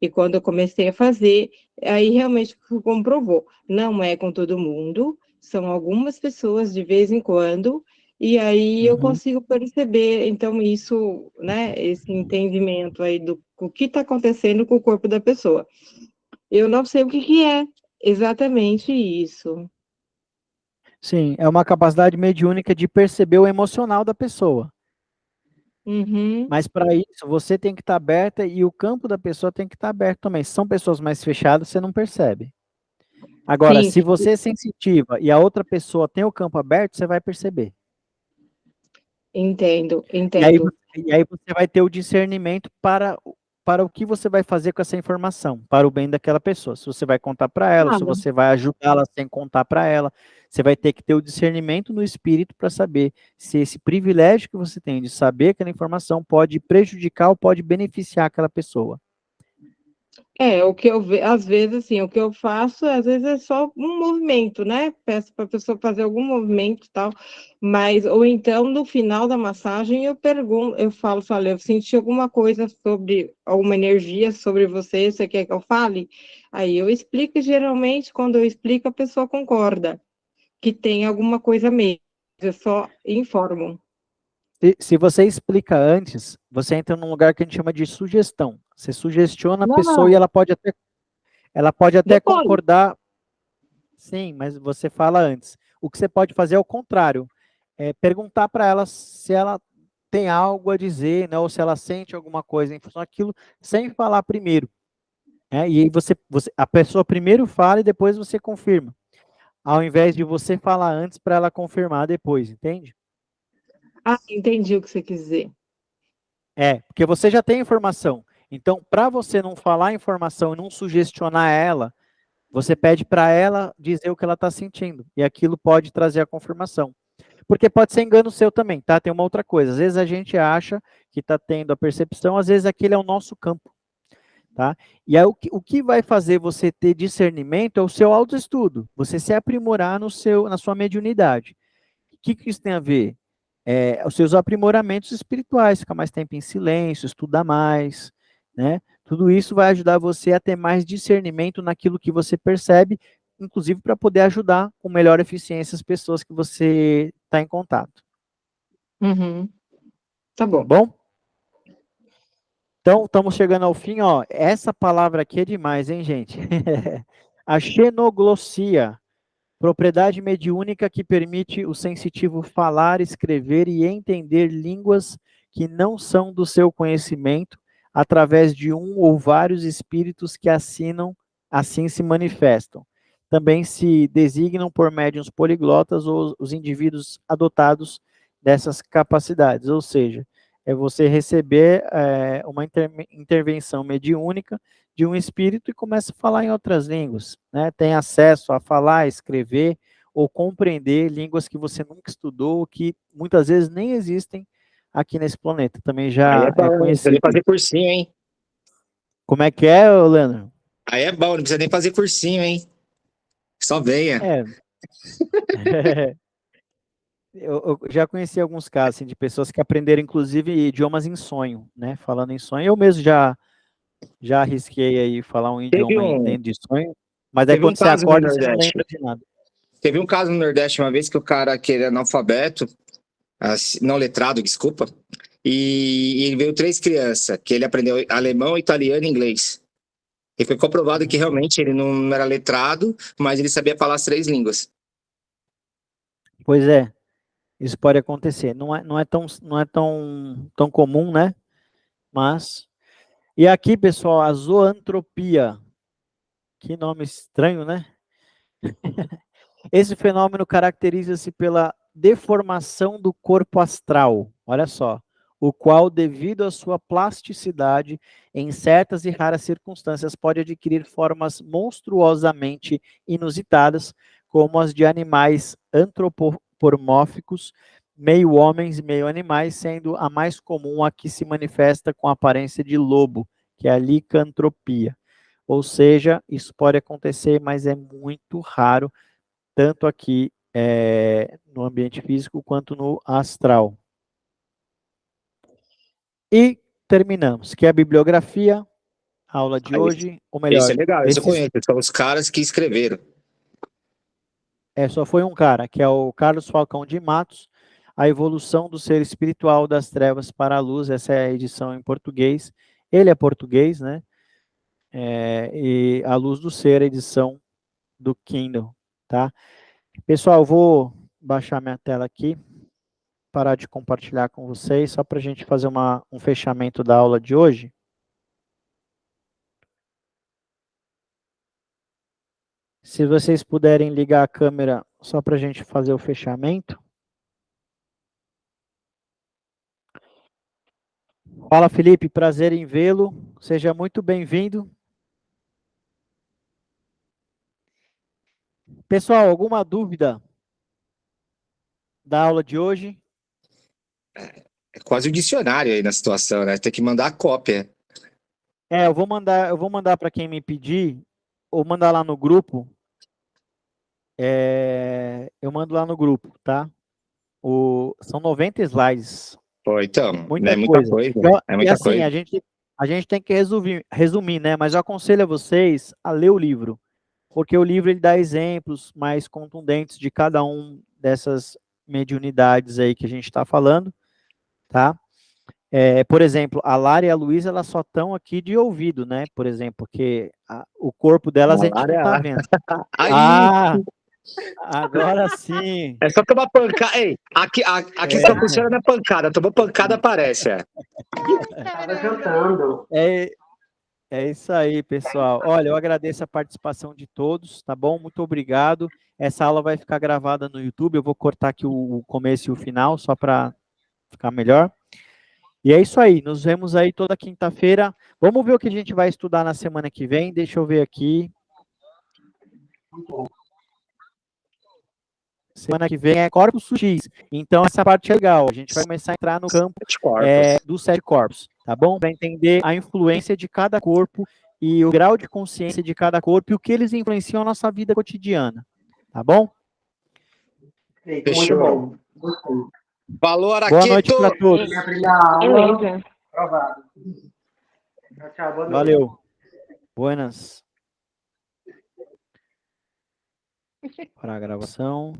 E quando eu comecei a fazer, aí realmente comprovou. Não é com todo mundo, são algumas pessoas de vez em quando, e aí eu consigo perceber, então, isso, né, esse entendimento aí do o que está acontecendo com o corpo da pessoa. Eu não sei o que é exatamente isso. Sim, é uma capacidade mediúnica de perceber o emocional da pessoa. Uhum. Mas para isso, você tem que estar aberta e o campo da pessoa tem que estar aberto também. Se são pessoas mais fechadas, você não percebe. Agora, Sim, se você é sensitiva e a outra pessoa tem o campo aberto, você vai perceber. entendo, E aí, entendo. e aí você vai ter o discernimento para o que você vai fazer com essa informação, para o bem daquela pessoa. Se você vai contar para ela, se Nada. você vai ajudá-la sem contar para ela, você vai ter que ter o discernimento no espírito para saber se esse privilégio que você tem de saber aquela informação pode prejudicar ou pode beneficiar aquela pessoa. É, o que eu vejo, às vezes, assim, o que eu faço, às vezes é só um movimento, né? Peço para a pessoa fazer algum movimento e tal, mas, ou então, no final da massagem, eu pergunto, eu falo, olha, eu senti alguma coisa sobre, alguma energia sobre você, você quer que eu fale? Aí eu explico, e geralmente, quando eu explico, a pessoa concorda que tem alguma coisa mesmo, eu só informo. Se você explica antes, você entra num lugar que a gente chama de sugestão. Você sugestiona a pessoa e Não, ela pode até depois. concordar. Sim, mas você fala antes. O que você pode fazer é o contrário. É perguntar para ela se ela tem algo a dizer, né, ou se ela sente alguma coisa em função daquilo, sem falar primeiro. Né? E aí a pessoa primeiro fala e depois você confirma. Ao invés de você falar antes para ela confirmar depois, entende? Ah, entendi o que você quis dizer. É, porque você já tem informação. Então, para você não falar a informação e não sugestionar ela, você pede para ela dizer o que ela está sentindo. E aquilo pode trazer a confirmação. Porque pode ser engano seu também, tá? Tem uma outra coisa. Às vezes a gente acha que está tendo a percepção, às vezes aquele é o nosso campo, tá? E aí o que vai fazer você ter discernimento é o seu autoestudo. Você se aprimorar na sua mediunidade. O que isso tem a ver? Os seus aprimoramentos espirituais, ficar mais tempo em silêncio, estudar mais, né? Tudo isso vai ajudar você a ter mais discernimento naquilo que você percebe, inclusive para poder ajudar com melhor eficiência as pessoas que você está em contato. Uhum. Tá Tá bom. bom? Então, estamos chegando ao fim, ó. Essa palavra aqui é demais, hein, gente? A xenoglossia, propriedade mediúnica que permite o sensitivo falar, escrever e entender línguas que não são do seu conhecimento, através de um ou vários espíritos que assim se manifestam. Também se designam por médiuns poliglotas ou os indivíduos adotados dessas capacidades, ou seja, é você receber uma intervenção mediúnica de um espírito e começa a falar em outras línguas, né? Tem acesso a falar, escrever ou compreender línguas que você nunca estudou, que muitas vezes nem existem aqui nesse planeta. Também Aí é já bom, é não precisa nem conhecido. fazer cursinho, hein? Como é que é, Leandro? Aí é bom, não precisa nem fazer cursinho, hein? Só venha. É. Eu já conheci alguns casos assim, de pessoas que aprenderam, inclusive, idiomas em sonho, né? Falando em sonho. Eu mesmo já arrisquei aí falar um Teve idioma um, dentro de sonho, mas aí teve um quando você caso no acorda, você não Nordeste. lembra de nada. Teve um caso no Nordeste uma vez que o cara, que ele é analfabeto, não letrado, desculpa, e ele veio 3 crianças, que ele aprendeu alemão, italiano e inglês. E foi comprovado que realmente ele não era letrado, mas ele sabia falar as 3 línguas. Pois é, isso pode acontecer. Não é tão comum, né? Mas. E aqui, pessoal, a zoantropia. Que nome estranho, né? Esse fenômeno caracteriza-se pela deformação do corpo astral. Olha só. O qual, devido à sua plasticidade, em certas e raras circunstâncias, pode adquirir formas monstruosamente inusitadas, como as de animais antropomórficos, meio homens e meio animais, sendo a mais comum a que se manifesta com a aparência de lobo, que é a licantropia. Ou seja, isso pode acontecer, mas é muito raro, tanto aqui no ambiente físico quanto no astral. E terminamos, que é a bibliografia, a aula de hoje, ou Esse melhor, é legal, esse eu conheço. São os caras que escreveram. só foi um cara, que é o Carlos Falcão de Matos, A Evolução do Ser Espiritual das Trevas para a Luz, essa é a edição em português. Ele é português, né? E A Luz do Ser, a edição do Kindle, tá? Pessoal, eu vou baixar minha tela aqui, parar de compartilhar com vocês, só para a gente fazer um fechamento da aula de hoje. Se vocês puderem ligar a câmera só para a gente fazer o fechamento. Fala, Felipe, prazer em vê-lo. Seja muito bem-vindo. Pessoal, alguma dúvida da aula de hoje? É quase um dicionário aí na situação, né? Tem que mandar a cópia. Eu vou mandar para quem me pedir, ou mandar lá no grupo. Eu mando lá no grupo, tá? São 90 slides. Pô, então, Muita é muita coisa. coisa. É E muita assim, coisa. a gente tem que resumir, né? Mas eu aconselho a vocês a ler o livro, porque o livro ele dá exemplos mais contundentes de cada um dessas mediunidades aí que a gente está falando, tá? Por exemplo, a Lara e a Luísa, elas só estão aqui de ouvido, né? Por exemplo, porque o corpo delas a gente não está vendo. Aí, Agora sim. é só tomar pancada. Ei, aqui só funciona na pancada. Tomou pancada, aparece. Tava jantando. É isso aí, pessoal. Olha, eu agradeço a participação de todos, tá bom? Muito obrigado. Essa aula vai ficar gravada no YouTube. Eu vou cortar aqui o começo e o final, só para ficar melhor. E é isso aí. Nos vemos aí toda quinta-feira. Vamos ver o que a gente vai estudar na semana que vem. Deixa eu ver aqui. Semana que vem é corpos sutis. Então, essa parte é legal. A gente vai começar a entrar no campo dos 7 corpos, tá bom? Para entender a influência de cada corpo e o grau de consciência de cada corpo e o que eles influenciam na nossa vida cotidiana, tá bom? Muito bom. Gostei. Falou, Araquito! Boa noite para todos. Minha primeira aula. Beleza. Aprovado. Tchau, boa noite. Valeu. Buenas. Para a gravação.